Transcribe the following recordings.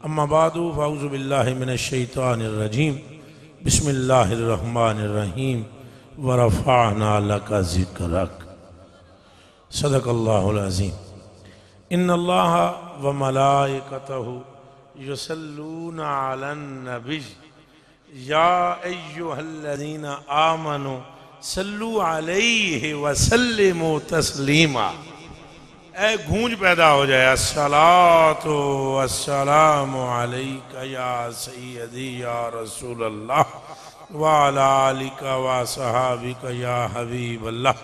अम्मा बादु फ़ाऊज़ु बिल्लाहि मिनश शैतानिर रजीम बिस्मिल्लाहिर रहमानिर रहीम व रफ़अना लका ज़िक्रक सदक़ल्लाहुल अज़ीम। इन्नल्लाह व मलाइकतहु युसल्लूना अलन नबी या अय्युहल्लज़ीना आमनु सल्लु अलैहि व सल्लिमु तस्लीमा। ऐ गूंज पैदा हो जाए, अस्सलातु वस्सलामु अलैका या सय्यदी या रसूल अल्लाह व अला आलिका व सहाबिका या हबीब अल्लाह।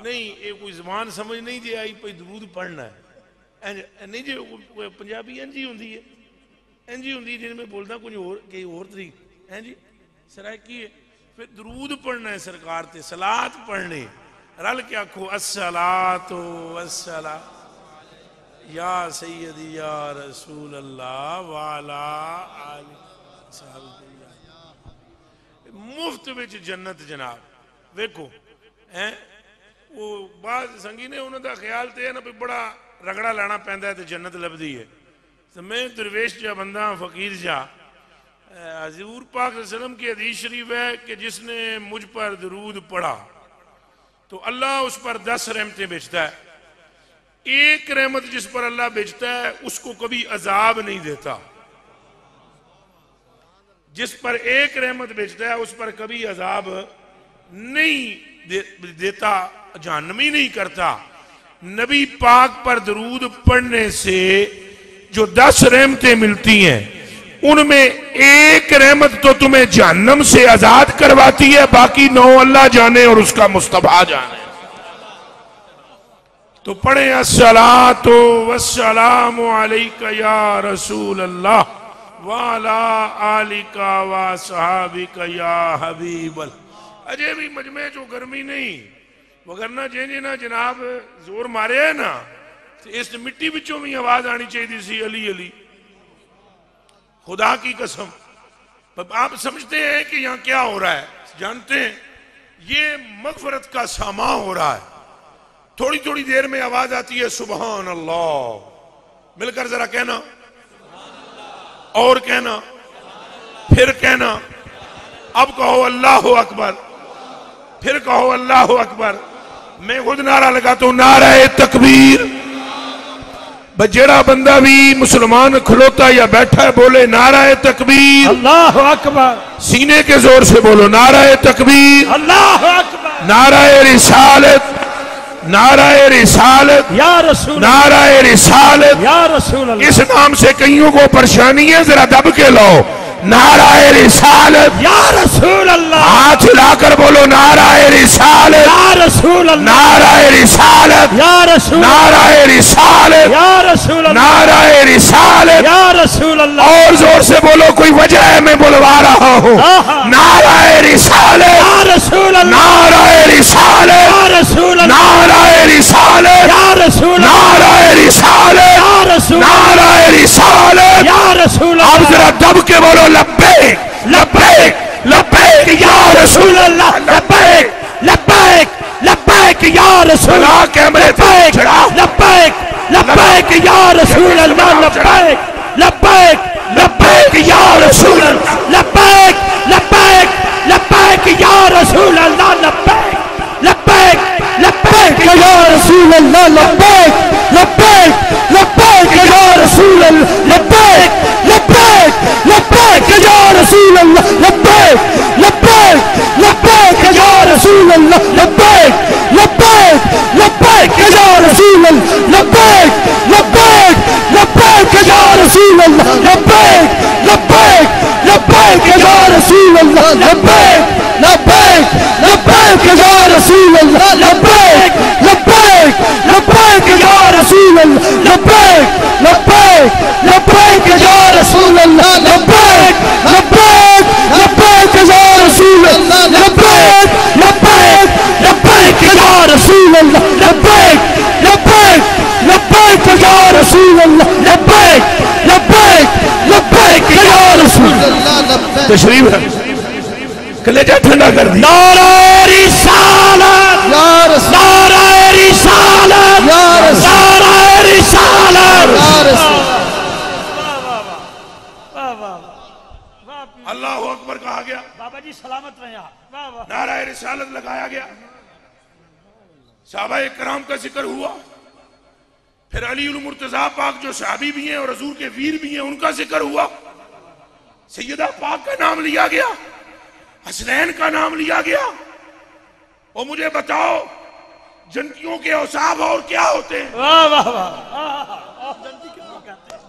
नहीं, ये कोई ज़बान समझ नहीं जे आई पे दरूद पढ़ना है नहीं जे पंजाबी इंज ही होंदी है, इंज ही होंदी जिनमें बोलदा कुछ और कई और तरीक है जी सराकी है। फिर दरूद पढ़ना है सरकार ते, सलात पढ़नी रल के आखो अस्सलातु वस्सला या सय्यदी या रसूल अल्लाह वाला आलि मुफ्त विच जन्नत जनाब। वेखो हैं वो बाद संगी ने उन्होंने ख्याल तो है ना भी बड़ा रगड़ा लाना पैंदा है तो जन्नत लभदी है। तो मैं दरवेश जा बंदा फकीर जा, हज़ूर पाक सल्लल्लाहु अलैहि वसल्लम की हदीस शरीफ है कि जिसने मुझ पर दरूद पढ़ा तो अल्लाह उस पर 10 रहमतें भेजता है। एक रहमत जिस पर अल्लाह भेजता है उसको कभी अजाब नहीं देता, जिस पर एक रहमत भेजता है उस पर कभी अजाब नहीं देता, जहन्नमी नहीं करता। नबी पाक पर दरूद पढ़ने से जो 10 रहमतें मिलती हैं उनमें एक रहमत तो तुम्हें जहन्नम से आजाद करवाती है, बाकी 9 अल्लाह जाने और उसका मुस्तफा जाने। तो पढ़े अस्सलातु वस्सलामु अलैका या रसूल अल्लाह व अला आलिका व सहाबिका या हबीब अल्लाह। अजय भी मजमे जो गर्मी नहीं वगरना जे ना जनाब जोर मारे है ना तो इस मिट्टी विचों भी आवाज आनी चाहिए सी अली अली। खुदा की कसम आप समझते हैं कि यहाँ क्या हो रहा है? जानते हैं ये मगफरत का सामा हो रहा है। थोड़ी थोड़ी देर में आवाज आती है सुबहान अल्लाह, मिलकर जरा कहना और कहना फिर कहना। अब कहो अल्लाह अकबर, फिर कहो अल्लाह अकबर। मैं खुद नारा लगाता हूं नारा तकबीर। जेड़ा बंदा भी मुसलमान खलोता या बैठा है बोले नारा तकबीर अल्लाह अकबर, सीने के जोर से बोलो नारा तकबीर अल्लाह अकबर, नारा रिसालत, नारा रिसालत या रसूल, नारा रिसालत या रसूल। इस नाम से कईयों को परेशानी है, जरा दब के लो नारा रिसालत या रसूल अल्लाह। हाथ हिलाकर बोलो नारा रिसालत या रसूल अल्लाह, नारा रिसालत या रसूल, नारा रिसालत या रसूल, नारा रिसालत या रसूल अल्लाह। और जोर से बोलो, कोई वजह है मैं बुलवा रहा हूँ। नारा रिसालत या रसूल अल्लाह, नारा रिसालत या रसूल, नारा रिसालत या रसूल, नारा रिसालत या रसूल, नारा रिसालत या रसूल। अब जरा दब के बोलो लब्बैक लब्बैक लब्बैक या रसूल अल्लाह, लब्बैक लब्बैक लब्बैक या रसूल अल्लाह। कैमरे पे चढ़ा लब्बैक लब्बैक या रसूल अल्लाह, लब्बैक लब्बैक लब्बैक या रसूल अल्लाह, लब्बैक लब्बैक लब्बैक या रसूल अल्लाह, लब्बैक लब्बैक लब्बैक या रसूल अल्लाह, लब्बैक लब्बैक लब्बैक या रसूल अल्लाह, लब्बैक लब्बैक लब्बैक या रसूल अल्लाह, लब्बैक लब्बैक लब्बैक या रसूल अल्लाह, लब्बैक लब्बैक लब्बैक या रसूल अल्लाह, लब्बैक लब्बैक लब्बैक या रसूल अल्लाह, लब्बैक लब्बैक लब्बैक या रसूल अल्लाह, लब्बैक लब्बैक लब्बैक या रसूल अल्लाह, लब्बैक लब्बैक लब्बैक या रसूल अल्लाह, लब्बैक लब्बैक लब्बैक या रसूल अल्लाह, लब्बैक लब्बैक लब्बैक या रसूल अल्लाह, लब्बैक लब्बैक लब्बैक या रसूल अल्लाह, लब्बैक लब्बैक लब्बैक या रसूल अल्लाह, लब्बैक लब्बैक लब्बैक या रसूल अल्लाह। तशरीफ है कलेजा ठंडा कर दी। नारा रिसालत या रसूल, नारा रिसालत या रसूल, नारा रिसालत या रसूल। अल्लाह अकबर कहा गया, बाबा जी सलामत रहे आप, वाह वाह। नाराए रिसालत लगाया गया, सहाबाए किराम का जिक्र हुआ, फिर अली उल मुर्तजा पाक जो सहाबी भी हैं और हजूर के वीर भी हैं उनका जिक्र हुआ, सैयदा पाक का नाम लिया गया, हसनैन का नाम लिया गया। और मुझे बताओ जन्नतियों के औसाफ और क्या होते हैं? वाह वाह वाह।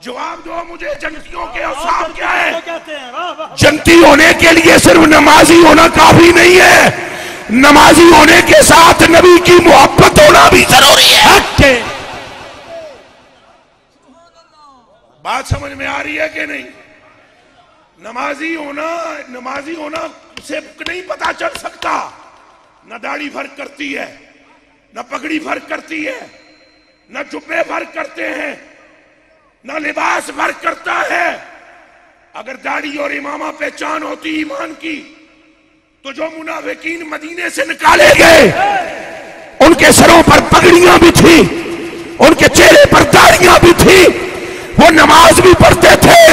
जवाब दो मुझे, जन्नतियों के औसाफ क्या है? कहते हैं वाह वाह। जन्नती होने के लिए सिर्फ नमाजी होना काफी नहीं है, नमाजी होने के साथ नबी की मोहब्बत होना भी जरूरी है। बात समझ में आ रही है कि नहीं? नमाजी होना से नहीं पता चल सकता। न दाढ़ी फर्क करती है, न पगड़ी फर्क करती है, न जुब्बे फर्क करते हैं, न लिबास फर्क करता है। अगर दाढ़ी और इमामा पहचान होती ईमान की, तो जो मुनाफिकीन मदीने से निकाले गए उनके सरों पर पगड़ियां भी थी, उनके चेहरे पर दाढ़ियां भी थी, वो नमाज भी पढ़ते थे।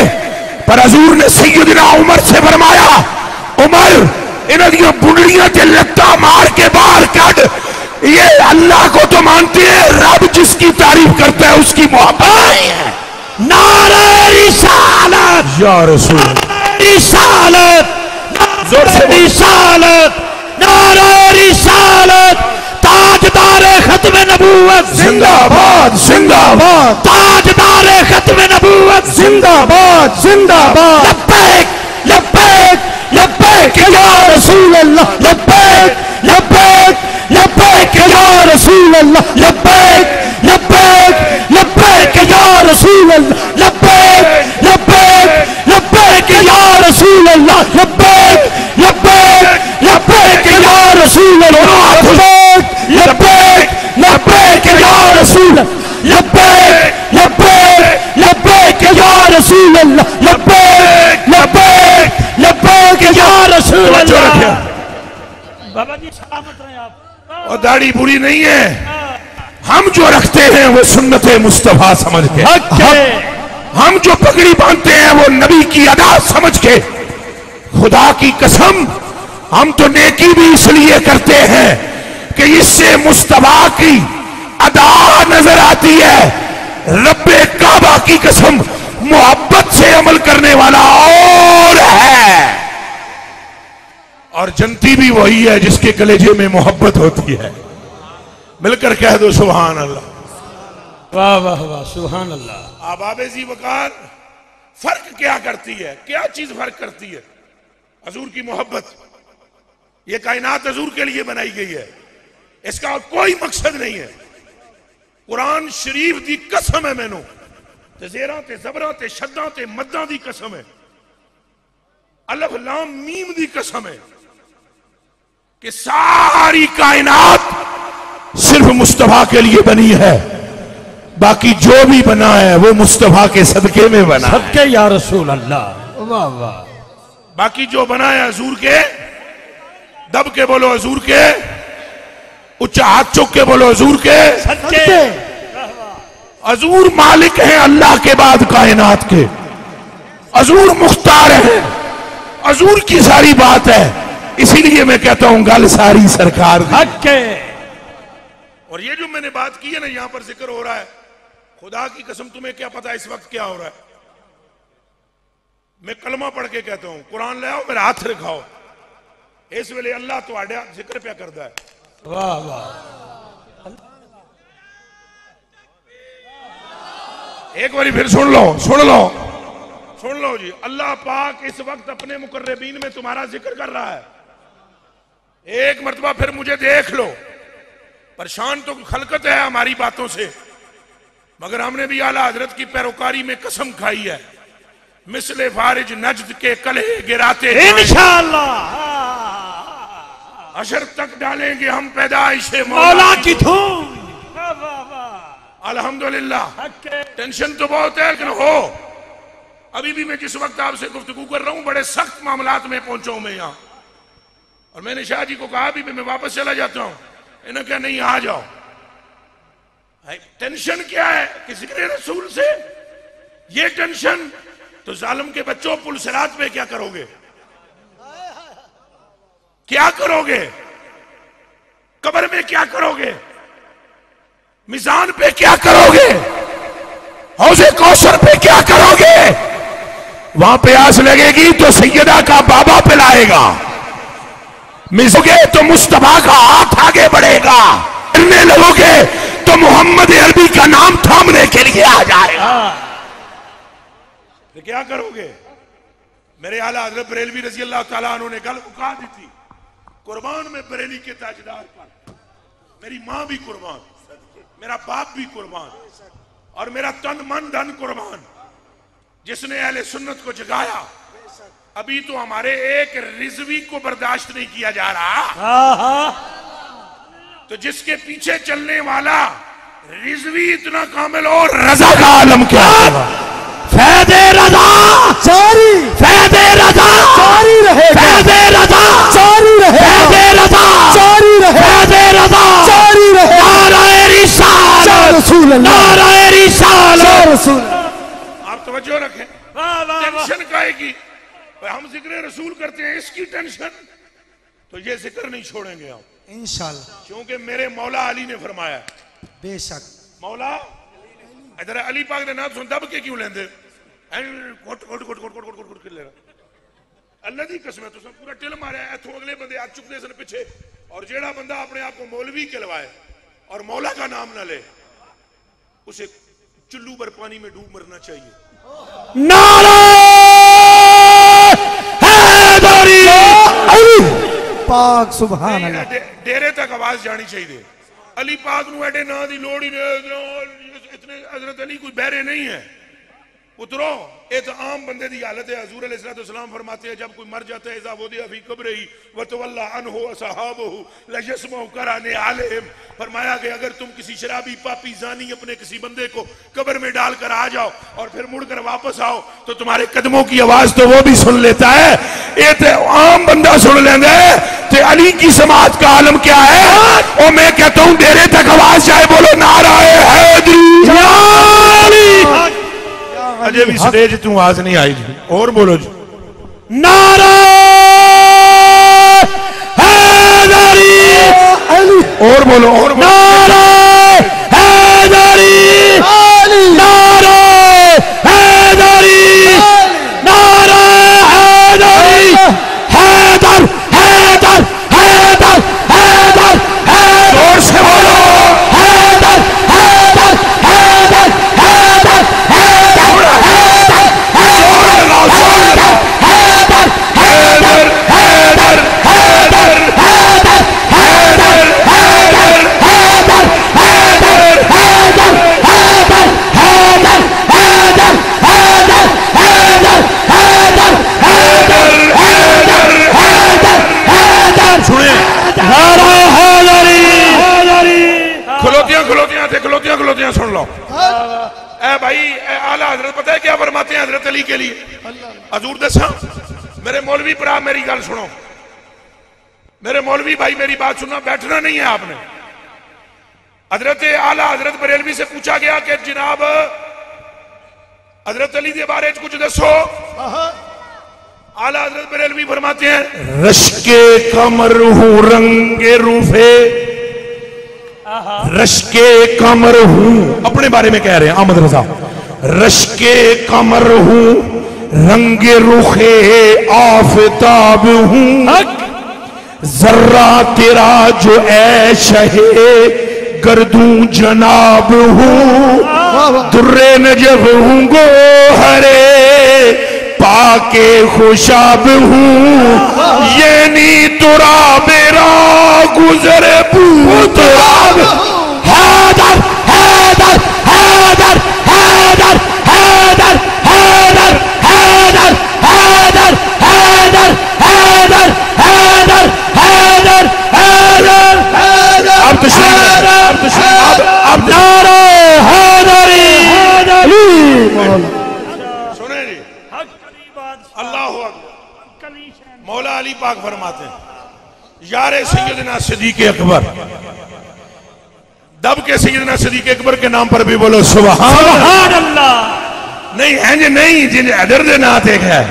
पर हजूर ने सैयदना उमर से फरमाया, उमर इन्हों बुंडलियां ते लत्ता मार के बाहर काट, ये अल्लाह को तो मानते हैं, रब जिसकी तारीफ करता है उसकी मोहब्बत है। नारे रिसालत या रसूल, रिसालत जोर से रिसालत, नारे रिसालत, ताजदारे खत्म नबूवत जिंदाबाद जिंदाबाद, ताजदारे खत्म नबूवत जिंदाबाद जिंदाबाद। लब्बैक लब्बैक लब्बैक या रसूल अल्लाह, लब्बैक लब्बैक लब्बैक या रसूल अल्लाह, लब्बैक लब्बैक लब्बैक या रसूल अल्लाह, लब्बैक लब्बैक लब्बैक या रसूल अल्लाह, लब्बैक लब्बैक लब्बैक या रसूल अल्लाह, लब्बैक लब्बैक लब्बैक या रसूल, लब्बैक लब्बैक लब्बैक या रसूल अल्लाह, लब्बैक लब्बैक लब्बैक या रसूल अल्लाह। बाबा जी सलामत रहे आप। और दाढ़ी बुरी नहीं है, हम जो रखते हैं वो सुन्नते मुस्तफा समझ के, हम जो पगड़ी बांधते हैं वो नबी की अदा समझ के। खुदा की कसम हम तो नेकी भी इसलिए करते हैं कि इससे मुस्तफा की अदा नजर आती है। रब्बे काबा की कसम मोहब्बत से अमल करने वाला और है, और जन्नती भी वही है जिसके कलेजे में मोहब्बत होती है। मिलकर कह दो सुभान अल्लाह। वाह वाह वाह, सुभान अल्लाह। आबाबे जी वकार फर्क क्या करती है? क्या चीज फर्क करती है? हजूर की मोहब्बत। ये कायनात हजूर के लिए बनाई गई है, इसका कोई मकसद नहीं है। कुरान शरीफ दी कसम है, मैनू ते ज़ेरां ते ज़बरां ते शद्दां ते मद्दां दी कसम है, अलिफ लाम मीम दी कसम है कि सारी कायनात सिर्फ मुस्तफा के लिए बनी है। बाकी जो भी बना है वो मुस्तफा के सदके में बना है। सदके या रसूल अल्लाह, वाह वाह। बाकी जो बना है हजूर के, दब के बोलो हजूर के, उच्चा हाथ चुक के बोलो हजूर के सदके। हजूर मालिक हैं अल्लाह के बाद कायनात के, हजूर मुख्तार है, हजूर की सारी बात है। इसीलिए मैं कहता हूं गल सारी सरकार की। और ये जो मैंने बात की है ना, यहां पर जिक्र हो रहा है, खुदा की कसम तुम्हें क्या पता इस वक्त क्या हो रहा है? मैं कलमा पढ़ के कहता हूं, कुरान ले आओ मेरे हाथ रखाओ, इस वेले अल्लाह तुहाडा जिक्र पे करता है। वाह वाह। एक बारी फिर सुन लो सुन लो सुन लो जी। अल्लाह पाक इस वक्त अपने मुकर्रबीन में तुम्हारा जिक्र कर रहा है। एक मर्तबा फिर मुझे देख लो। परेशान तो खलकत है हमारी बातों से, मगर हमने भी आला हजरत की पैरोकारी में कसम खाई है, मिसले फारिज नजद के कलहे गिराते इंशाअल्लाह अशर तक डालेंगे हम पैदाइशे मौला की धूम। अल्हम्दुलिल्लाह। टेंशन तो बहुत है लेकिन हो, अभी भी मैं जिस वक्त आपसे गुफ्तगू कर रहा हूं बड़े सख्त मामलात में पहुंचा हूं मैं यहां, और मैंने शाह जी को कहा भी मैं वापस चला जाता हूं, इन्होंने कहा नहीं आ जाओ। टेंशन क्या है किसी के रसूल से? ये टेंशन तो जालिम के बच्चों पुलसरात पे क्या करोगे? क्या करोगे? कब्र में क्या करोगे? मिजान पे क्या करोगे? हौज़े कौसर पे क्या करोगे? वहां प्यास लगेगी तो सैयदा का बाबा पिलाएगा, मिसोगे तो मुस्तफा का हाथ आगे बढ़ेगा, गिरने लगोगे तो मोहम्मद अरबी का नाम थामने के लिए आ जाएगा। तो क्या करोगे? मेरे आला हज़रत बरेलवी रज़ी अल्लाह ताला अन्हु ने गल उका दी थी, कुर्बान में बरेली के ताजदार पर, मेरी मां भी कुर्बान, मेरा बाप भी कुर्बान और मेरा तन मन धन कुर्बान। जिसने अहले सुन्नत को जगाया, अभी तो हमारे एक रिजवी को बर्दाश्त नहीं किया जा रहा, तो जिसके पीछे चलने वाला रिजवी इतना कामिल और रजा का आलम क्या होगा? फैदे रजा जारी, फैदे रजा जारी रहेगा, फैदे रजा जारी रहेगा, फैदे रजा जारी रहेगा, फैदे रजा जारी रहेगा। नाराए रिसालत, या रसूल अल्लाह, नाराए रिसालत। या रसूल। आप तवज्जो रखें, टेंशन काएगी हम जिक्र रसूल करते हैं, इसकी टेंशन तो ये जिक्र नहीं छोड़ेंगे हम इंशाल्लाह, क्योंकि मेरे मौला अली ने फरमाया। बेशक मौला इधर अली पाक ने नाम सुन दब के क्यों लेंदे? कोट कोट कोट कोट कोट कोट कोट कर ले अल्लाह दी कसम है, तुम पूरा टिल मारे इथों अगले बंदे आ चुकते सन पीछे, और जेड़ा बंदा अपने आप को मौलवी कहलवाए और मौला का नाम ना ले, उसे चुल्लू पर पानी में डूब मरना चाहिए। नारा हैदरी पाक सुभान अल्लाह। डेरे तक आवाज जानी चाहिए। अली पाक नू एडे ना दी लोड़ ही नहीं, इतने हजरत अली कोई बहरे नहीं है उतरो, ये तो आम बंदे की हालत है। हजूर अलैहिस्सलाम फरमाते हैं जब कोई मर जाता है इज़ा वुदिअ फी क़ब्रिही व तवल्ला अन्हु असहाबुहु लयस्मउ कराने आलिम, फरमाया कि अगर तुम किसी शराबी पापी जानी अपने किसी बंदे को कब्र में डालकर आ जाओ और फिर मुड़कर वापस आओ तो तुम्हारे कदमों की आवाज तो वो भी सुन लेता है, ये तो आम बंदा सुन लेंगे। तो अली की समाज का आलम क्या है? और मैं कहता हूं डेरे तक आवाज जाए, बोलो नाराए हैदरी। अजय भी स्टेज तू आवाज नहीं आई जी, और बोलो जी नारा हैदरी, और बोलो और नारा हैदरी, नारा हैदरी, नारा हैदरी, हैदर हैदर हैदर हैदर हैदर, जोर से बोलो हैदर हैदर हैदर हैदर खलोतियां सुन लो। ए भाई आला हजरत पता है क्या फरमाते हैं हजरत अली के लिए? हजूर दसा मेरे मौलवी भरा मेरी गल सुनो, मेरे मौलवी भाई मेरी बात सुनना, बैठना नहीं है आपने। हजरत आला हजरत बरेलवी से पूछा गया कि जनाब हजरत अली के बारे में कुछ दसो। आला हजरत बरेलवी फरमाते हैं रश्के कमर हूं रंगे रूफे, रश्के कमर हूं, अपने बारे में कह रहे हैं अहमद रजा, रश्के कमर हूं रंगे रुखे आफताब हूं, जर्रा तेरा जो ऐ शहे गर्दूं जनाब हूं, दुर्रे नजब हूं गोहरे पाके खुशाब हूं, ये नी तुरा बेरा गुजरे पूतराब। हैदर हैदर हैदर हैदर हैदर हैदर हैदर हैदर हैदर हैदर हैदर हैदर हैदर हैदर। अब अब नारे हैदरी सुने जी, अल्लाह मौला अली पाक फरमाते हैं यारे सैयदना सिद्दीक़ अकबर, दब के सैयदना सिद्दीक़ अकबर के नाम पर भी बोलो सुभान अल्लाह। नहीं है जी, नहीं जिन हैदर दे नात एक है,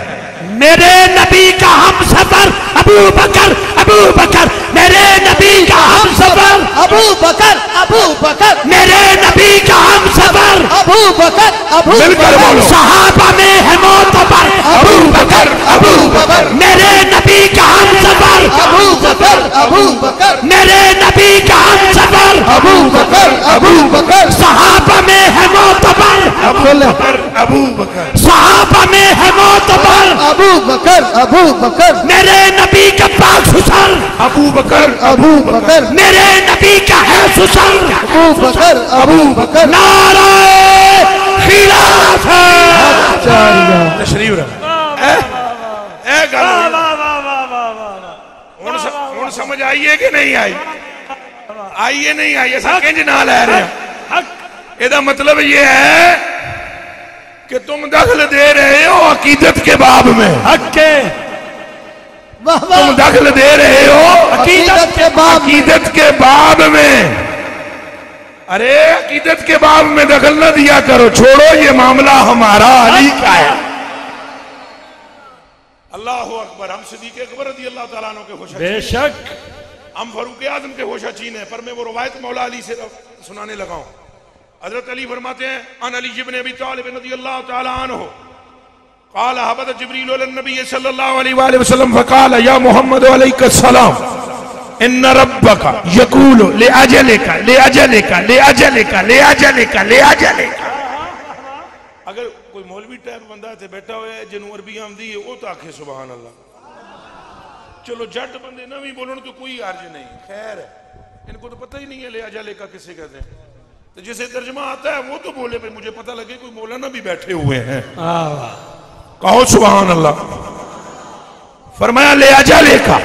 मेरे नबी का हम सफर अबू बकर अबू बकर मेरे नबी का हम सफर, अबू बकर, अबू बकर, मेरे नबी का हम सफर, अबू बकर, अबू मिलकर बकर, बोलो। सहाबा में है मोतबर, अबू बकर, अबू बकर, मेरे नबी का हम सफर, अबू बकर, अबू बकर, मेरे नबी का हम सफर, अबू बकर, अबू बकर, सहाबा में है मोतबर, अबू बकर, सहाबा में है मोतबर, अबू बकर, अबू बकर, मेरे नबी का पाक सुसर, अबू बकर, अबू बकर, मेरे नबी का है सुसर, अबू बकर, अबू बकर, नारे खिलाफत। तशरीफ रख ए गल हुण समझ आई है कि नहीं आई? आई है नहीं आई? असां किंज ना लै रहे हैं? ਇਹਦਾ मतलब ये है कि तुम दखल दे रहे हो अकीदत के बाब में, हक्के वाह तुम वाह, दखल दे रहे हो अकीदत के बाब में, अकीदत के बाब में। अरे अकीदत के बाब में दखल न दिया करो, छोड़ो ये मामला हमारा अली का है। अल्लाह अकबर। हम सिद्दीक़ अकबर रज़ी अल्लाह ताला अन्हु के होशा बेशक हम फारूक आजम के होशा चीन है, पर मैं वो रवायत मौला अली से सुनाने लगा हूं। हजरत अली फरमाते हैं अन अली इब्न अबी तालिब रज़ियल्लाहु ताला अन्हु क़ाल हबत जिब्रील अला नबी सल्लल्लाहु अलैहि वसल्लम फ़क़ाल या मुहम्मद अलैहिस्सलाम इन्न रब्बका यक़ूलु ले अजलिका ले अजलिका ले अजलिका ले अजलिका ले अजलिका। अगर कोई मौलवी टाइप बंदा इत्थे बैठा होया है जिन्हों अरबी आंदी है वो तो आखे सुभान अल्लाह। चलो जट बंदे ना भी बोलन तो कोई अर्ज नहीं, खैर है, इनको तो पता ही नहीं है ले अजलिका किसे कहते हैं। तो जिसे तर्जमा आता है वो तो बोले भाई मुझे पता लगे कोई मौलाना भी बैठे हुए हैं। कहो सुभान अल्लाह। फरमाया ले आजा लेका।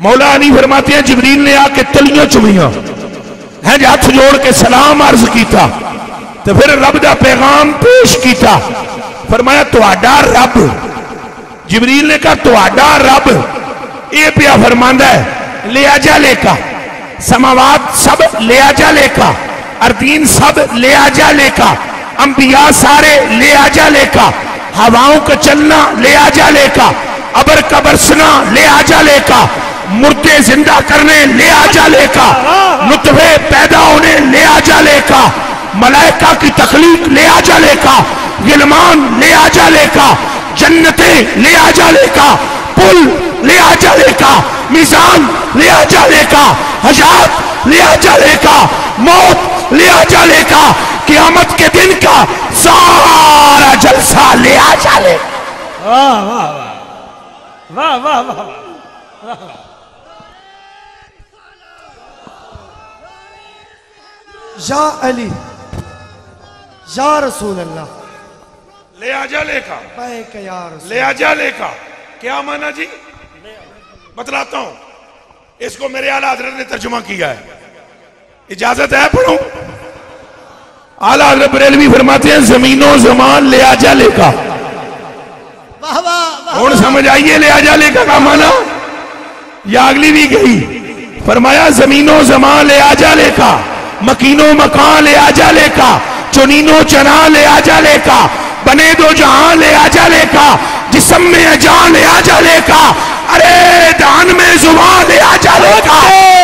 मौला अली फरमाते हैं जिब्रील ने आके तलियां चुमियां है, हाथ जोड़ के सलाम अर्ज किया, तो फिर रब दा पैगाम पेश किया। फरमाया तुहाडा रब, जिब्रील ने कहा तुहाडा रब ये पिया फरमांदा है ले आजा लेका, समावात सब ले आजा लेका, अर्दीन सब ले आजा लेका, अंबिया सारे ले आजा लेका, हवाओं का चलना ले आजा लेका, अबर का बरसना ले आजा लेका, मुर्दे जिंदा करने ले आजा लेका, नुतफे पैदा होने ले आजा लेका, मलाइका की तखलीक ले आजा लेका, गिलमान ले आजा लेका, जन्नते ले आजा लेका, पुल ले आजा लेका, मीजान ले आजा लेका, हजात ले आजा लेका, मौत ले आजा लेका, क़यामत के दिन का सारा जलसा ले आजा लेका। वाह वाह वाह वाह वाह वाह। या अली, या रसूल अल्लाह, ले आजा लेका, बैक या रसूल, ले आजा लेका क्या माना जी? बतलाता हूं, इसको मेरे आला हजरत ने तर्जुमा किया है, इजाजत है पढ़ूं? आला हजरत बरेलवी फरमाते हैं जमीनों जमान ले आजा लेका। वाह वाह वाह, और समझ आइए ले आजा लेका का माना, या अगली भी गई। फरमाया जमीनों जमान ले आजा लेका, मकीनो मकान ले आजा लेका, चुनीनो चना ले आजा लेका, बने दो जहां ले आजा लेका, जिस्म में जान ले आजा लेका, अरे दान में जुबान ले आजा लेका,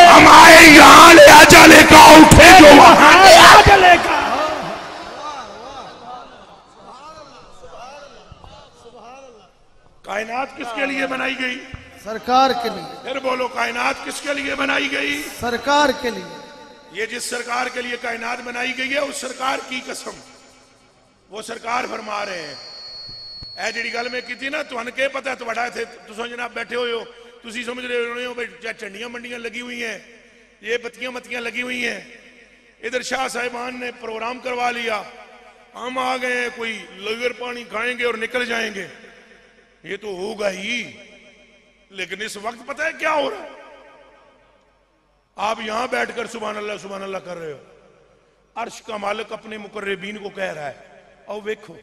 हम आए यहाँ ले आजा लेका, उठे जो वहां ले आजा लेका। कायनात किसके लिए बनाई गई? सरकार के लिए, फिर बोलो कायनात किसके लिए बनाई गई? सरकार के लिए। ये जिस सरकार के लिए कायनात बनाई गई है उस सरकार की कसम वो सरकार फरमा रहे हैं। ए जी गल मैं की ना तुहानू के पता तुहाडा इत्थे तुसीं जनाब बैठे हुए हो, तुसीं समझ रहे हो भाई झंडियां मंडियां लगी हुई हैं, ये बत्तियां मत्तियां लगी हुई हैं, इधर शाह साहिबान ने प्रोग्राम करवा लिया, हम आ गए कोई लंगर पानी खाएंगे और निकल जाएंगे, ये तो होगा ही। लेकिन इस वक्त पता है क्या हो रहा है? आप यहां बैठकर सुभान अल्लाह कर रहे हो, अर्श का मालिक अपने मुकर्रबीन को कह रहा है और देखो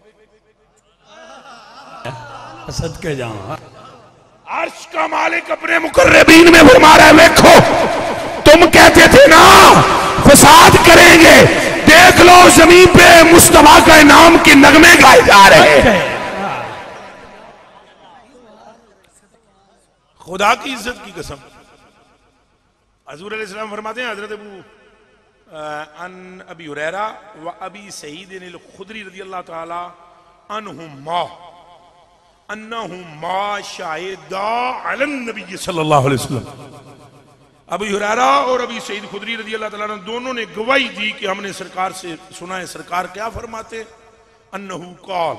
सदके जाऊं, अर्श का मालिक अपने मुकर्रबीन में फरमा रहा है देखो तुम कहते थे ना फसाद करेंगे, देख लो जमीन पे मुस्तफा का नाम के नगमे गाए जा रहे हैं। खुदा की इज्जत की कसम। हजूर अलैहिस्सलाम फरमाते हैं, हजरत अन अबी हुरैरा व अबी सईद अल खुदरी रज़ियल्लाहु ताला अन्हुमा अन्नहुमा शाहिदा अलन नबी सल्लल्लाहु अलैहि वसल्लम। अबू हुरैरा और अबी सईद खुदरी रज़ियल्लाहु ताला अन्हु दोनों ने गवाही दी कि हमने सरकार से सुना है। सरकार क्या फरमाते? अन्नहु क़ाल,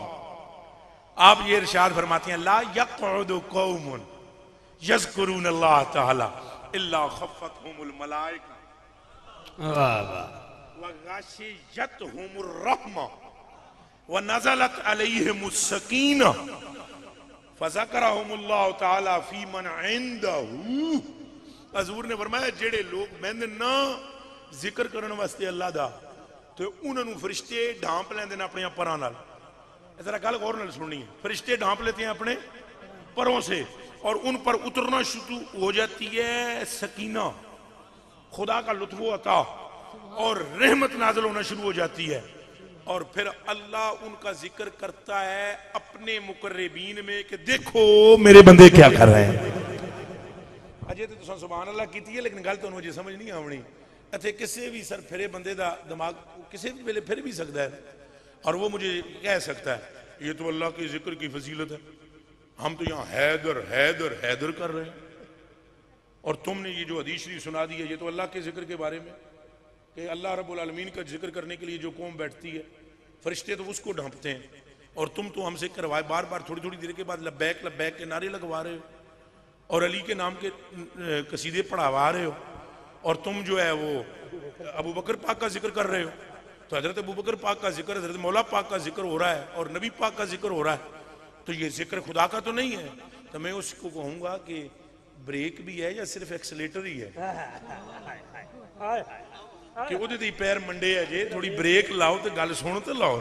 आप ये इरशाद फरमाते हैं, ला यक़उदु कौमुन यज़कुरूनल्लाह तआला इल्ला खफ़्फ़तहुमुल मलाइका व गाशियतहुमुर रहमा व नज़लत अलैहिमुस सकीना फ़ज़करहुमुल्लाहु तआला फ़ी मन इंदहु। हजूर ने फरमाया, जेड़े लोग बहंदे ना जिक्र करने वास्ते अल्लाह दा, तो उन्होंने फरिश्ते ढांप लेंदे ने अपने परां नाल। जरा गल गौर नाल सुननी है। फरिश्ते ढांप लेते हैं अपने परों से और उन पर उतरना शुरू हो जाती है सकीना, खुदा का लुत्फ़ अता, और रहमत नाज़िल होना शुरू हो जाती है। और फिर अल्लाह उनका जिक्र करता है अपने मुकर्रबीन में कि देखो मेरे बंदे क्या कर रहे हैं। अजे तो तुसां सुभान अल्लाह की है, लेकिन गल तुहानूं अजे समझ नहीं आवनी। इत्थे किसी भी सर फिरे बंदे का दिमाग किसी भी वेले फिर भी सकता है, और वो मुझे कह सकता है ये तो अल्लाह के जिक्र की फजीलत है, हम तो यहाँ हैदर हैदर हैदर कर रहे हैं, और तुमने ये जो हदीस शरीफ सुना दी है ये तो अल्लाह के जिक्र के बारे में कि अल्लाह रब्बुल आलमीन का जिक्र करने के लिए जो कौम बैठती है, फरिश्ते तो उसको ढांपते हैं, और तुम तो हमसे करवाए बार बार थोड़ी थोड़ी देर के बाद लब्बैक लब्बैक के नारे लगवा रहे हो, और अली के नाम के कसीदे पढ़ावा रहे हो, और तुम जो है वो अबू बकर पाक का जिक्र कर रहे हो। तो हजरत अबू बकर पाक का जिक्र, हजरत मौला पाक का जिक्र हो रहा है और नबी पाक का जिक्र हो रहा है, तो ये जिक्र खुदा का तो नहीं है। तो मैं उसको कहूँगा कि ब्रेक भी है या सिर्फ एक्सीलेटर ही है कि उहदे पैर मंडे है जे, थोड़ी ब्रेक लाओ तो गल सुनो तो लाओ।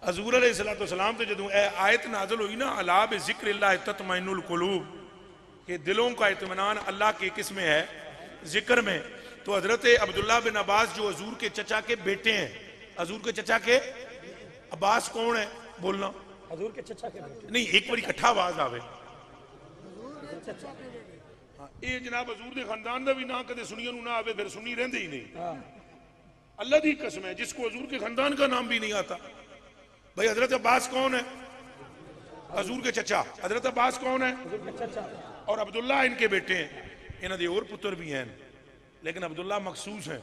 हजूर अलैहिस्सलाम तो जदों आयत नाज़िल हुई ना, अला बिज़िक्रिल्लाह तत्मइन्नुल कुलूब, के दिलों का इत्मीनान अल्लाह के किस में है? जिक्र में। तो हजरत अब्दुल्ला बिन अब्बास जो हजूर के चचा के बेटे हैं, हजूर के चचा के अब्बास कौन है? बोलना। हजूर के चचा के बेटे नहीं, एक बार इकट्ठा आवाज आवे। ये जनाब हजूर के खानदान का भी ना कदे सुनिया ना आवे, फिर सुनी रहंदे ही नहीं। अल्लाह की कसम है, जिसको हजूर के खानदान का नाम भी नहीं आता। भाई हजरत अब्बास कौन है? हजूर के चचा। हजरत अब्बास कौन है? और अब्दुल्ला इनके बेटे हैं। इन्हों के और पुत्र भी हैं, लेकिन अब्दुल्ला मखसूस हैं।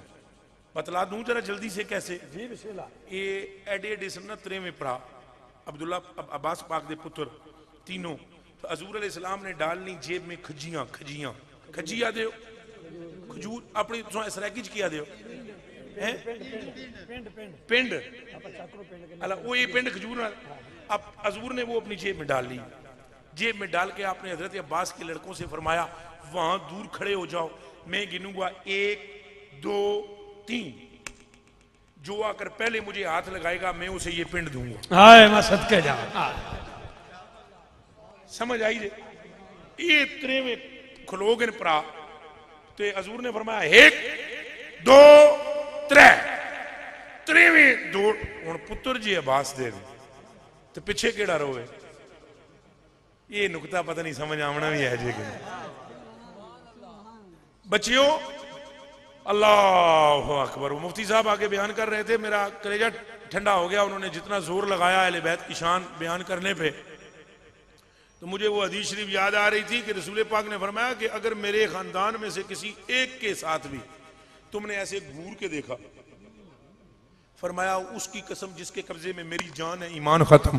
बतला दूं जरा जल्दी से कैसे? जी बिस्मिल्लाह। ये एडे एडे सन 13वें भरा अब्दुल्ला अब्बास पाक के पुत्र तीनों। तो हजूर अलैहिस्सलाम ने डाल ली जेब में खजियां, खजियां खजिया दो खजूर अपनी सराकी च किया दो पिंड अला वो ये पिंड खजूर। अब हजूर ने वो अपनी जेब में डाल ली। जेब में डाल के आपने हजरत अब्बास के लड़कों से फरमाया वहां दूर खड़े हो जाओ, मैं गिनूंगा 1 2 3, जो आकर पहले मुझे हाथ लगाएगा मैं उसे ये पिंड दूंगा। हाय मैं सदके जाऊं। समझ आई जे? ये 13वें खलोग इन भरा। तो हजूर ने फरमाया 1 2 3, 13वें दौड़ हुण पुत्र जी अब्बास दे तो पिछे केड़ा रोवे। ये नुकता पता नहीं समझ आना भी है जी कि बच्चियों। अल्लाह अकबर। मुफ्ती साहब आगे बयान कर रहे थे, मेरा कलेजा ठंडा हो गया। उन्होंने जितना जोर लगाया अहले बैत की शान बयान करने पे, तो मुझे वो हदीस शरीफ याद आ रही थी कि रसूल पाक ने फरमाया कि अगर मेरे खानदान में से किसी एक के साथ भी तुमने ऐसे घूर के देखा, फरमाया उसकी कसम जिसके कब्जे में मेरी जान है, ईमान खत्म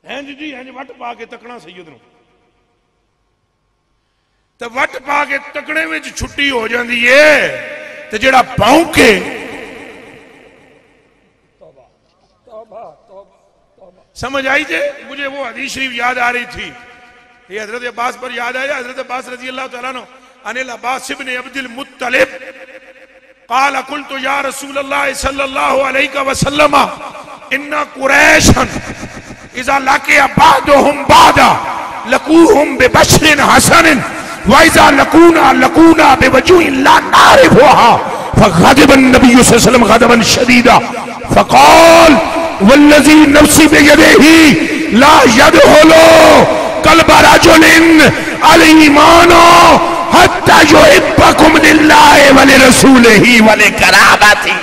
है जी। हैं जी वट पा के तकना सैयद नूं तो वट पा के तकने में छुट्टी हो जाती है। तो जेड़ा भौंके समझ आई जे? मुझे वो हदीस शरीफ याद आ रही थी। ये हजरत अब्बास पर याद आया। हजरत अब्बास रजी अल्लाह तआला अन्हु अनिल अब्बास इब्न अब्दुल मुत्तलिब क़ाल क़ुल्तु या रसूल अल्लाह सल्लल्लाहु अलैहि वसल्लम इन्ना कुरैशन इज़ा लक़िया बादुहुम बादा लक़ूहुम बिबशरिन हसनिन व इज़ा लक़ूना बिवजूहिन ला नारिफुहा फ़ग़ज़िबा नबी सल्लल्लाहु अलैहि वसल्लम ग़ज़बन शदीदा फ़क़ाल वल्लज़ी नफ़्सी बियदिही ला यदखुलु क़ल्ब रजुलिन अल ईमानो हत्ता युहिब्बकुम लिल्लाहि व लिरसूलिही व लिक़राबती।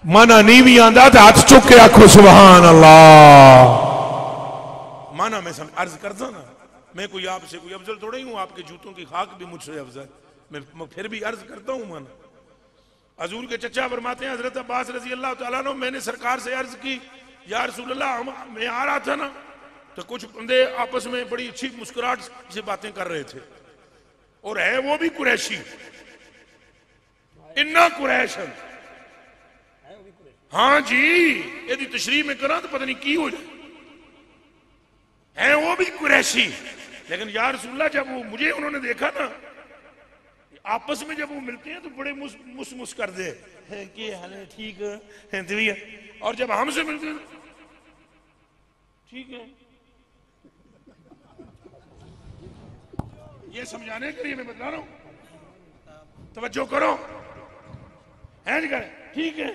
माना नहीं भी आंदा तो हाथ चुक के आखो सुभान अल्लाह। माना मैं अर्ज करता ना, मैं कोई आपसे कोई अफजल थोड़ा ही हूं, आपके जूतों की खाक भी मुझसे अफजल, मैं फिर भी अर्ज करता हूं। माना हजूर के चचा फरमाते हैं हजरत अब्बास रजी अल्लाह तआला अन्हु, मैंने सरकार से अर्ज की या रसूल अल्लाह, मैं आ रहा था ना तो कुछ बंदे आपस में बड़ी अच्छी मुस्कुराहट से बातें कर रहे थे, और है वो भी कुरैशी, इन्ना कुरैश है। हाँ जी, यदि तशरीह में करा तो पता नहीं की हो जाए, है वो भी कुरैशी। लेकिन या रसूलल्लाह, जब वो मुझे उन्होंने देखा ना, आपस में जब वो मिलते हैं तो बड़े मुस कर दे कि हाल है, ठीक है, और जब हमसे मिलते हैं ठीक है। ये समझाने के लिए मैं बता रहा हूं, तवज्जो करो, है जी, करें ठीक है।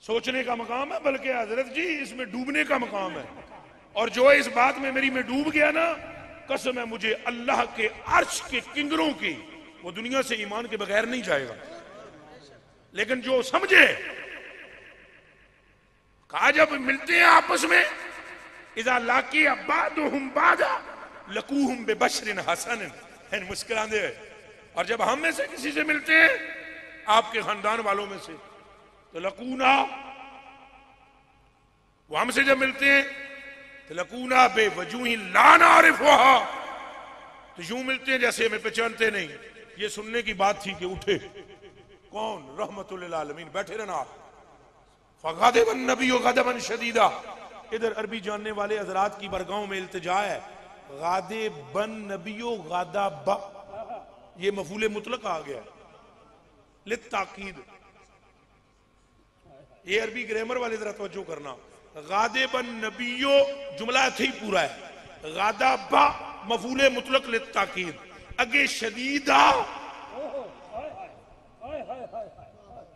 सोचने का मकाम है, बल्कि हजरत जी इसमें डूबने का मकाम है। और जो इस बात में मेरी में डूब गया ना, कसम है मुझे अल्लाह के अर्श के किंगरों की, वो दुनिया से ईमान के बगैर नहीं जाएगा। लेकिन जो समझे, कहा जब मिलते हैं आपस में, इज़ा लाकी अब्बादुहुम बादा लकूहुम बिबशरिन हसन, मुस्कुराते हुए। और जब हम में से किसी से मिलते हैं, आपके खानदान वालों में से, तो लकूना, वो हमसे जब मिलते हैं तो लकूना बेवजूही ला नारिफुहा, तो यूं मिलते हैं जैसे हमें पहचानते नहीं। ये सुनने की बात थी कि उठे कौन, रहमतुल लिल आलमीन, बैठे रहना। फगादिबन नबियो गदबन शदीदा, इधर अरबी जानने वाले हजरात की बरगाहों में इल्तिजा है, गादिबन नबियो गादाबा, ये मफूले मुतलक आ गया लित्ताकीद। ये अरबी ग्रामर वाले जरा तवज्जो करना, गादिबन नबियो जुमला थे ही पूरा है, गादाबा मफूले मुतलक लित्ताकीद, अगे शदीदा।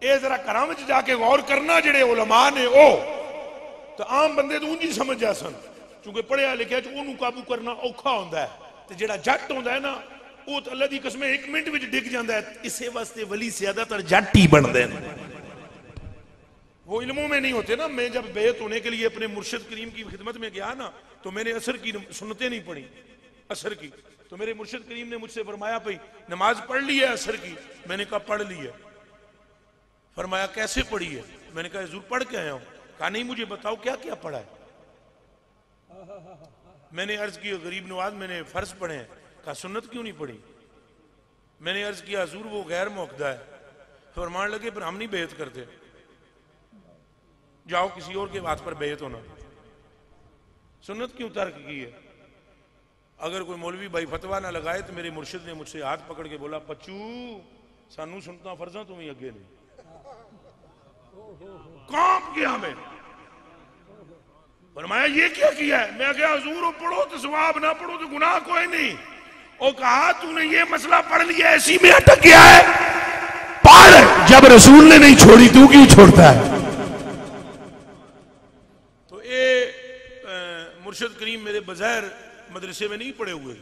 ये जरा घरां विच जाके गौर करना, जेड़े उलमा ने ओ तो आम बंदे तो उंज ही समझ जा सन, क्योंकि पढ़िया लिखिया ओनू काबू करना औखा होंदा है, ते जेड़ा जट होंदा है ना, वो तो अल्लाह दी कसम 1 मिनट विच डिग जांदा है। इसे वास्ते वली ज्यादातर जट ही बनदे हैं, वो इल्मों में नहीं होते ना। मैं जब बेहत होने के लिए अपने मुर्शिद करीम की खिदमत में गया ना, तो मैंने असर की सुन्नतें नहीं पढ़ी, असर की तो मेरे मुर्शिद करीम ने मुझसे फरमाया, भाई नमाज पढ़ ली है असर की? मैंने कहा पढ़ ली है। फरमाया कैसे पढ़ी है? मैंने कहा हुजूर पढ़ के आया हूं। कहा नहीं, मुझे बताओ क्या क्या पढ़ा है। मैंने अर्ज की गरीब नवाज मैंने फर्ज पढ़े हैं। कहा सुन्नत क्यों नहीं पढ़ी? मैंने अर्ज किया हुजूर वो गैर मुअक्कदा है। फरमान लगे पर हम नहीं बेहत करते, जाओ किसी और के बात पर बेहत होना, सुन्नत क्यों तर्क की है? अगर कोई मौलवी भाई फतवा ना लगाए तो मेरे मुर्शिद ने मुझसे हाथ पकड़ के बोला, बच्चू सानू सुनता फर्जा तुम ही अगे नहीं। कांप गया मैं, फरमाया ये क्या किया है? मैं गया हुजूर पढ़ो तो सवाब, ना पढ़ो तो गुनाह कोई नहीं। और कहा तूने ये मसला पढ़ लिया, ऐसी में अटक गया है, पढ़। जब रसूल ने नहीं छोड़ी तू क्यों छोड़ता है? तो ये मुर्शिद करीम मेरे बज़ैर मदरसे में नहीं पढ़े हुए,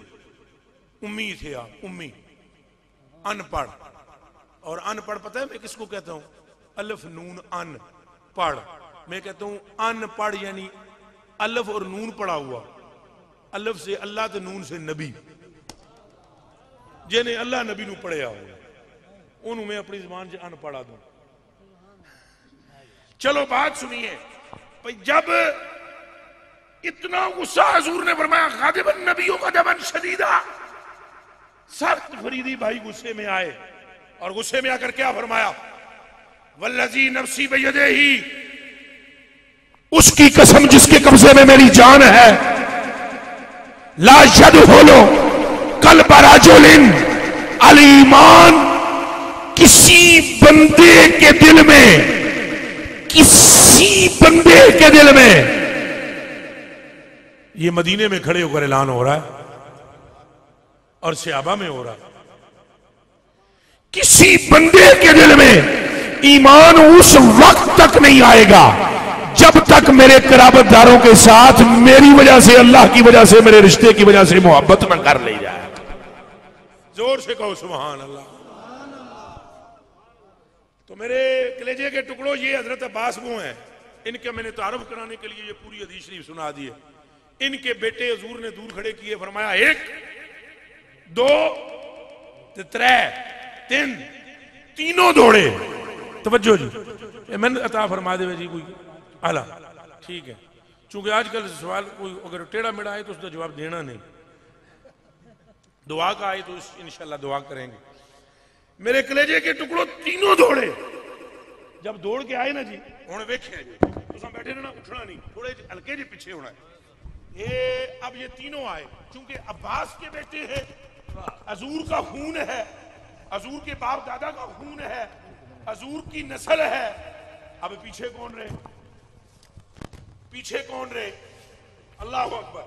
उम्मी थे आप, उम्मी, अनपढ़। और अनपढ़ पता है मैं किसको कहता हूं? अलिफ नून अन पढ़। मैं कहता हूं अनपढ़ यानी अलिफ और नून पढ़ा हुआ, अलिफ से अल्लाह तो नून से नबी। जिन्हें अल्लाह नबी नू पढ़िया हो उन्होंने मैं अपनी जुबान से अनपढ़ा दूं। चलो बात सुनिए भाई, जब इतना गुस्सा हुजूर ने फरमाया गादिबन नबियों का दबन शदीदा, सख्त फरीदी भाई गुस्से में आए। और गुस्से में आकर क्या फरमाया? वल्लज़ी नफ्सी बियदिही, उसकी कसम जिसके कब्जे में मेरी जान है, ला यदखुलु क़ल्ब रजुलिन अल ईमान, किसी बंदे के दिल में, किसी बंदे के दिल में, ये मदीने में खड़े होकर ऐलान हो रहा है और सहाबा में हो रहा है, किसी बंदे के दिल में ईमान उस वक्त तक नहीं आएगा जब तक मेरे कराबतदारों के साथ मेरी वजह से, अल्लाह की वजह से, मेरे रिश्ते की वजह से मोहब्बत न कर ली जाए। जोर से कहो सुभान अल्लाह। तो मेरे कलेजे के टुकड़ों, ये हजरत अब्बास वो हैं, इनके मैंने तारुफ कराने के लिए ये पूरी हदीस शरीफ सुना दी है। इनके बेटे हुजूर ने दूर खड़े किए, फरमाया 1 2 3 3 तीनों दौड़े। तवज्जो जी, मैंने अता फरमा दे जी कोई आला, ठीक है। चूंकि आजकल सवाल कोई अगर टेढ़ा मेढ़ा आए तो उसका जवाब देना नहीं, दुआ का आए तो इंशाल्लाह दुआ करेंगे। मेरे कलेजे के टुकड़ों तीनों दौड़े। जब दौड़ के आए ना जी, हुण वेख्या जी, तुम बैठे रहना, उठना नहीं, थोड़े हल्के जे पीछे होना है। ये अब ये तीनों आए, क्योंकि अब्बास के बेटे हैं, हजूर का खून है, हजूर के बाप दादा का खून है, हजूर की नस्ल है। अब पीछे कौन रहे? पीछे कौन रहे? अल्लाह अकबर।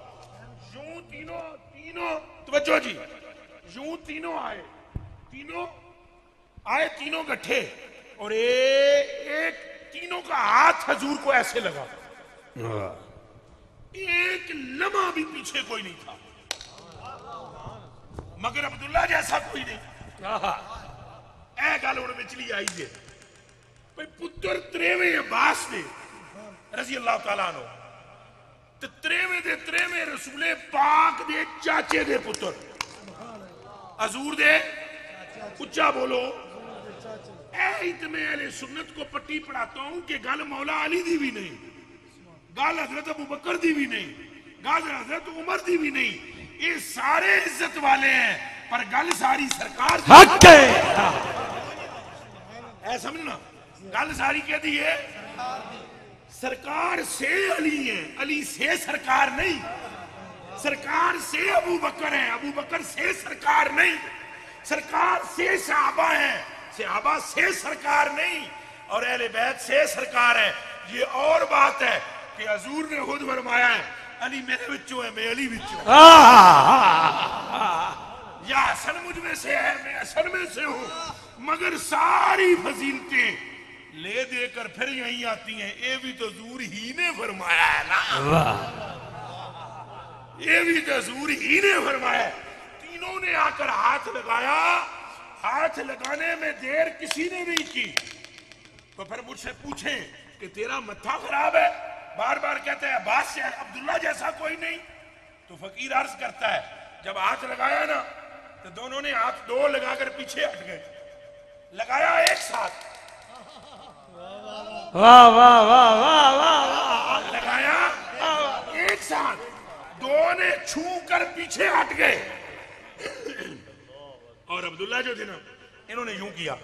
यूं तीनों तवज्जो जी, यूं तीनों आए, तीनों गठे, और एक तीनों का हाथ हजूर को ऐसे लगा। एक लम्हा भी पीछे कोई नहीं था, मगर अब्दुल्ला जैसा कोई नहीं। ऐ गल हुण विचली आई जे, भाई पुत्र 13वें अब्बास ने रजी अल्लाह तआला अन्हु, ते 13वें रसूले पाक दे चाचे दे पुत्र, हजूर दे, उच्चा बोलो। मैं अहले सुन्नत को पट्टी पढ़ाता हूं कि गल मौला अली दी भी नहीं, गल हजरत अबू बकर दी भी नहीं, गल हजरत उमर दी भी नहीं। ये सारे इज्जत वाले हैं, पर गल सारी सरकार हक है। ऐ समझना, गल सारी क्या दी है? सरकार से अली है, अली से सरकार नहीं। सरकार से अबू बकर है, अबू बकर से सरकार नहीं। सरकार से सहाबा है, सहाबा से सरकार नहीं। और अहले बैत से सरकार है। ये और बात है कि हजूर ने खुद फरमाया है, अली मेरे विचों है, मैं अली विचों। या हसन मुझ में से है, मैं हसन में से हूं। मगर सारी फजीलतें ले देकर फिर यहीं आती हैं। ये भी तो हजूर ही ने फरमाया है ना, ये भी तो हजूर ही ने फरमाया। तीनों ने आकर हाथ लगाया, हाथ लगाने में देर किसी ने नहीं की। तो फिर मुझसे पूछे कि तेरा मत्था खराब है, बार बार कहते हैं अब्बास से अब्दुल्ला जैसा कोई नहीं। तो फकीर अर्ज करता है, जब हाथ लगाया ना तो दोनों ने हाथ 2 लगाकर पीछे हट गए, लगाया एक साथ, वाह वाह वाह वाह वाह, लगाया एक साथ, 2 ने छू कर पीछे हट गए। और अब्दुल्ला जो थे ना, इन्होंने यूं किया,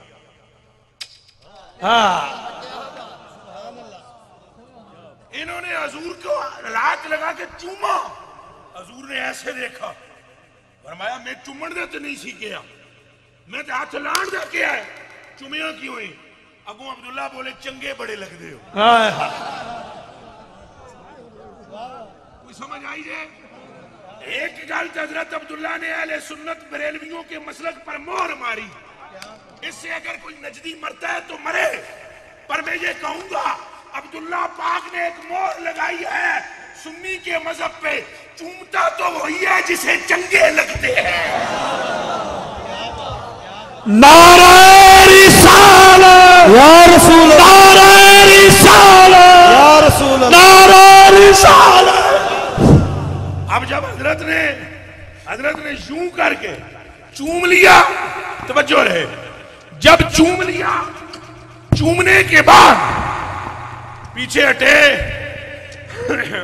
इन्होंने हजूर को हाथ लगा के चूमा। हजूर ने ऐसे देखा, फरमाया मैं चुमन दे तो नहीं सीखिया, मैं तो हाथ लाण दे के आया, चुमिया क्यों ही? अगू अब्दुल्ला बोले चंगे बड़े लगते हो। कोई समझ आई जे? एक गल हजरत अब्दुल्ला ने अहले सुन्नत बरेलवियों के मसलक पर मोहर मारी। इससे अगर कोई नजदी मरता है तो मरे, पर मैं ये कहूंगा अब्दुल्ला पाक ने एक मोहर लगाई है सुन्नी के मजहब पे, चूमता तो वही है जिसे चंगे लगते हैं। नारे रिसालत या रसूल, नारे रिसालत या रसूल, नारे रिसालत। अब जब हजरत ने यूं करके चूम लिया, तवज्जो रहे, जब चूम लिया, चूमने के बाद पीछे हटे,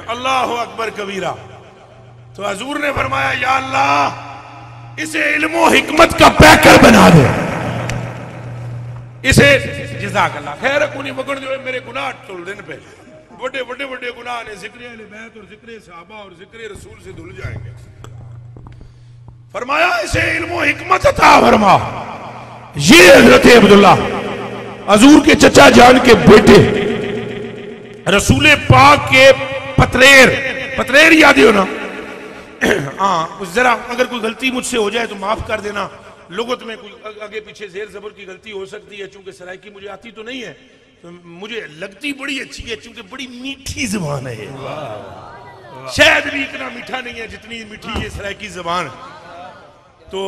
अल्लाह अकबर कबीरा। तो हजूर ने फरमाया, या अल्लाह इसे इल्मो हिकमत का पैकर बना दे, इसे जज़ाकल्लाह खैर को नहीं पकड़ दो। मेरे गुनाह तुल दिन पे बड़े बड़े बड़े गुनाह ने जिक्र अहले बैत और जिक्र सहाबा और जिक्र रसूल से धुल जाएंगे। फरमाया इसे इल्मो हिकमत अता फरमा। ये हजरत अब्दुल्ला हजूर के चचा जान के बेटे, रसूल पाक के पतरेर याद हो ना? हाँ, जरा अगर कोई गलती मुझसे हो जाए तो माफ कर देना। लुगत में कोई आगे पीछे जेर जबर की गलती हो सकती है, चूंकि सराइकी मुझे आती तो नहीं है, तो मुझे लगती बड़ी अच्छी है, क्योंकि बड़ी मीठी जुबान है। शायद भी इतना मीठा नहीं है जितनी मीठी ये सराइकी जुबान। तो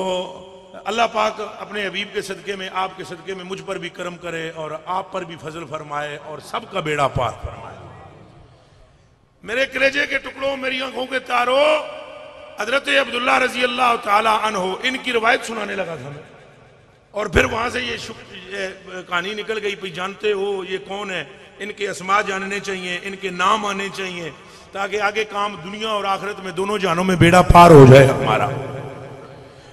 अल्लाह पाक अपने हबीब के सदके में, आपके सदके में मुझ पर भी करम करे और आप पर भी फजल फरमाए और सबका बेड़ा पार फरमाए। मेरे कलेजे के टुकड़ों, मेरी आंखों के तारों, हजरत अब्दुल्ला रजी अल्लाह ताला अन्हो इनकी रवायत सुनाने लगा था मैं। और फिर वहां से ये कहानी निकल गई, भाई जानते हो ये कौन है, इनके अस्मा जानने चाहिए, इनके नाम आने चाहिए, ताकि आगे काम दुनिया और आखिरत में दोनों जानों में बेड़ा पार हो जाए हमारा।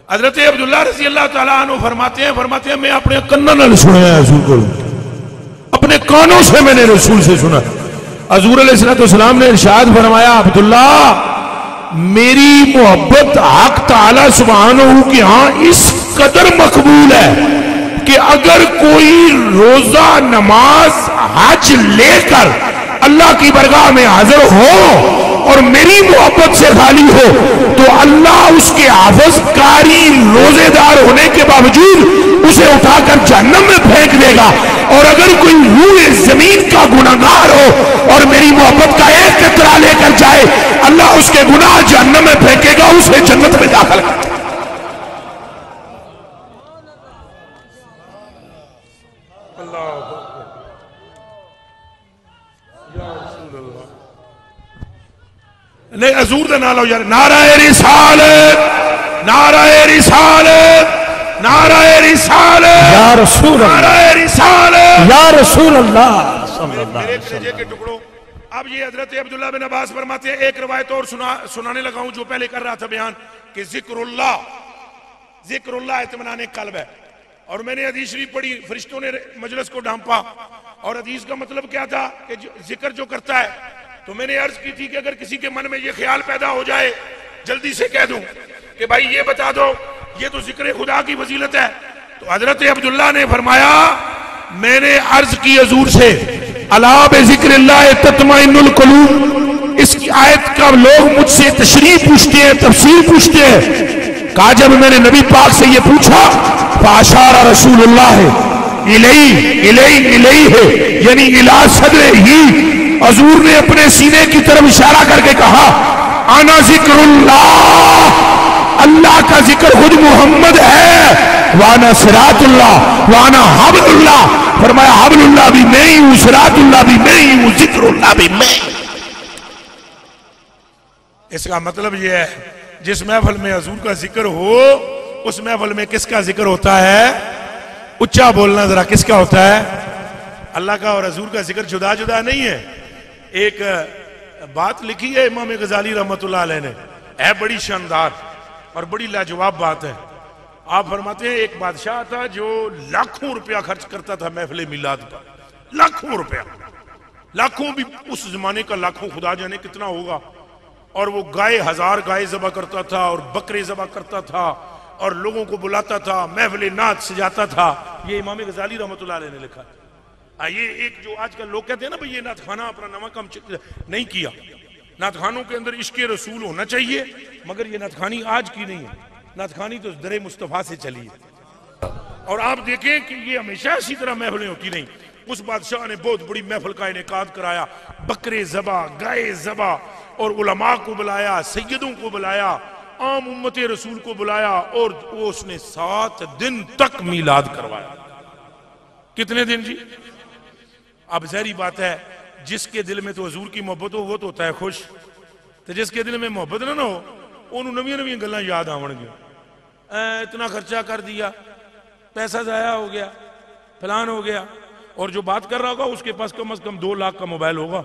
हजरत अब्दुल्ला रजी अल्लाह ताला अन्हु फरमाते हैं मैं अपने कन्नों ने सुना है रसूल को, अपने कानों से मैंने रसूल से सुना। हजूर अलैहिस्सलाम ने इरशाद फरमाया, अब्दुल्ला मेरी मोहब्बत हक ताला सुब्हानहू के यहां इस कदर मकबूल है कि अगर कोई रोजा, नमाज, हज लेकर अल्लाह की बरगाह में हाजिर हो और मेरी मोहब्बत से खाली हो तो अल्लाह उसके हाफिज कारी रोजेदार होने के बावजूद उसे उठाकर जहन्नम में फेंक देगा। और अगर कोई रूए जमीन का गुनाहगार हो और मेरी मोहब्बत का एक कतरा लेकर जाए, अल्लाह उसके गुनाह जहन्नम में फेंकेगा, उसे जन्नत में दाखिल कर। नहीं हजूर का नाम लो यार, नाराए रिसालत, नाराए रिसालत, नाराए रिसालत, या रसूल अल्लाह, नाराए रिसालत, या रसूल अल्लाह सल्लल्लाहु अलैहि वसल्लम। के टुकड़ों, अब ये हजरत अब्दुल्ला बिन अब्बास फरमाते हैं, एक रवायत और सुनाने लगा हूं जो पहले कर रहा था बयान, कि जिक्रुल्लाह इत्मीनान कल्ब है। और मैंने हदीस शरीफ पढ़ी, फरिश्तों ने मजलिस को ढांपा और हदीस का मतलब क्या था कि जिक्र जो करता है, तो मैंने अर्ज की थी कि अगर किसी के मन में ये ख्याल पैदा हो जाए, जल्दी से कह दूं कि भाई ये बता दो ये तो जिक्र खुदा की वजीलत है। तो हजरत अब्दुल्ला ने फरमाया, मैंने अर्ज की हजूर से, अला बिज़िक्रिल्लाह तत्मइन्नुल कुलूब, इस आयत का लोग मुझसे तशरीह पूछते हैं, तफसीर पूछते हैं। कहा जब मैंने नबी पाक से ये पूछा, फाशारा रसूलुल्लाह इलई है, यानी इला सदरे ही, हजूर ने अपने सीने की तरफ इशारा करके कहा, आना जिक्रुल्लाह, अल्लाह का जिक्र खुद मोहम्मद है, वाना सिरातुल्लाह वाना हबलुल्लाह, फरमाया हबलुल्लाह भी मैं ही हूं, सिरातुल्लाह भी मैं ही हूं, जिक्रुल्लाह भी मैं। इसका मतलब यह है जिस महफिल में हजूर का जिक्र हो, उस महफिल में किसका जिक्र होता है? उच्चा बोलना जरा किसका होता है? अल्लाह का और हजूर का जिक्र जुदा जुदा नहीं है। एक बात लिखी है इमाम गजाली रहमतुल्लाह अलैह ने, है बड़ी शानदार और बड़ी लाजवाब बात है। आप फरमाते हैं एक बादशाह था जो लाखों रुपया खर्च करता था महफिल मिलाद पर, लाखों रुपया, लाखों भी उस जमाने का लाखों खुदा जाने कितना होगा। और वो गाय, 1000 गाय ज़बा करता था और बकरे ज़बा करता था और लोगों को बुलाता था, महफिल नात सजाता था। ये इमाम गजाली रहमतुल्लाह अलैह ने लिखा। ये एक जो आजकल लोग कहते हैं ना भाई ये नात खाना अपना नवा काम नहीं किया, नात खानों के अंदर इश्क़ रसूल होना चाहिए, मगर ये नात खानी आज की नहीं है, नात खानी तो दरे मुस्तफ़ा से चली है। और आप देखें कि ये हमेशा इसी तरह महफिलें होती रहीं। उस बादशाह ने बहुत बड़ी महफिल का इनेकाद कराया, बकरे ज़बा, गाय ज़बा, और उलमा को बुलाया, सैयदों को बुलाया, आम उम्मत रसूल को बुलाया, और वो उसने 7 दिन तक मीलाद करवाया। कितने दिन जी? अब जहरी बात है, जिसके दिल में तो हजूर की मोहब्बत हो वो तो होता है खुश, तो जिसके दिल में मोहब्बत ना हो उन्होंने नवी नवी गल्लां याद आवणगियां। इतना खर्चा कर दिया, पैसा जाया हो गया, फलान हो गया। और जो बात कर रहा होगा उसके पास कम से कम 2 लाख का मोबाइल होगा।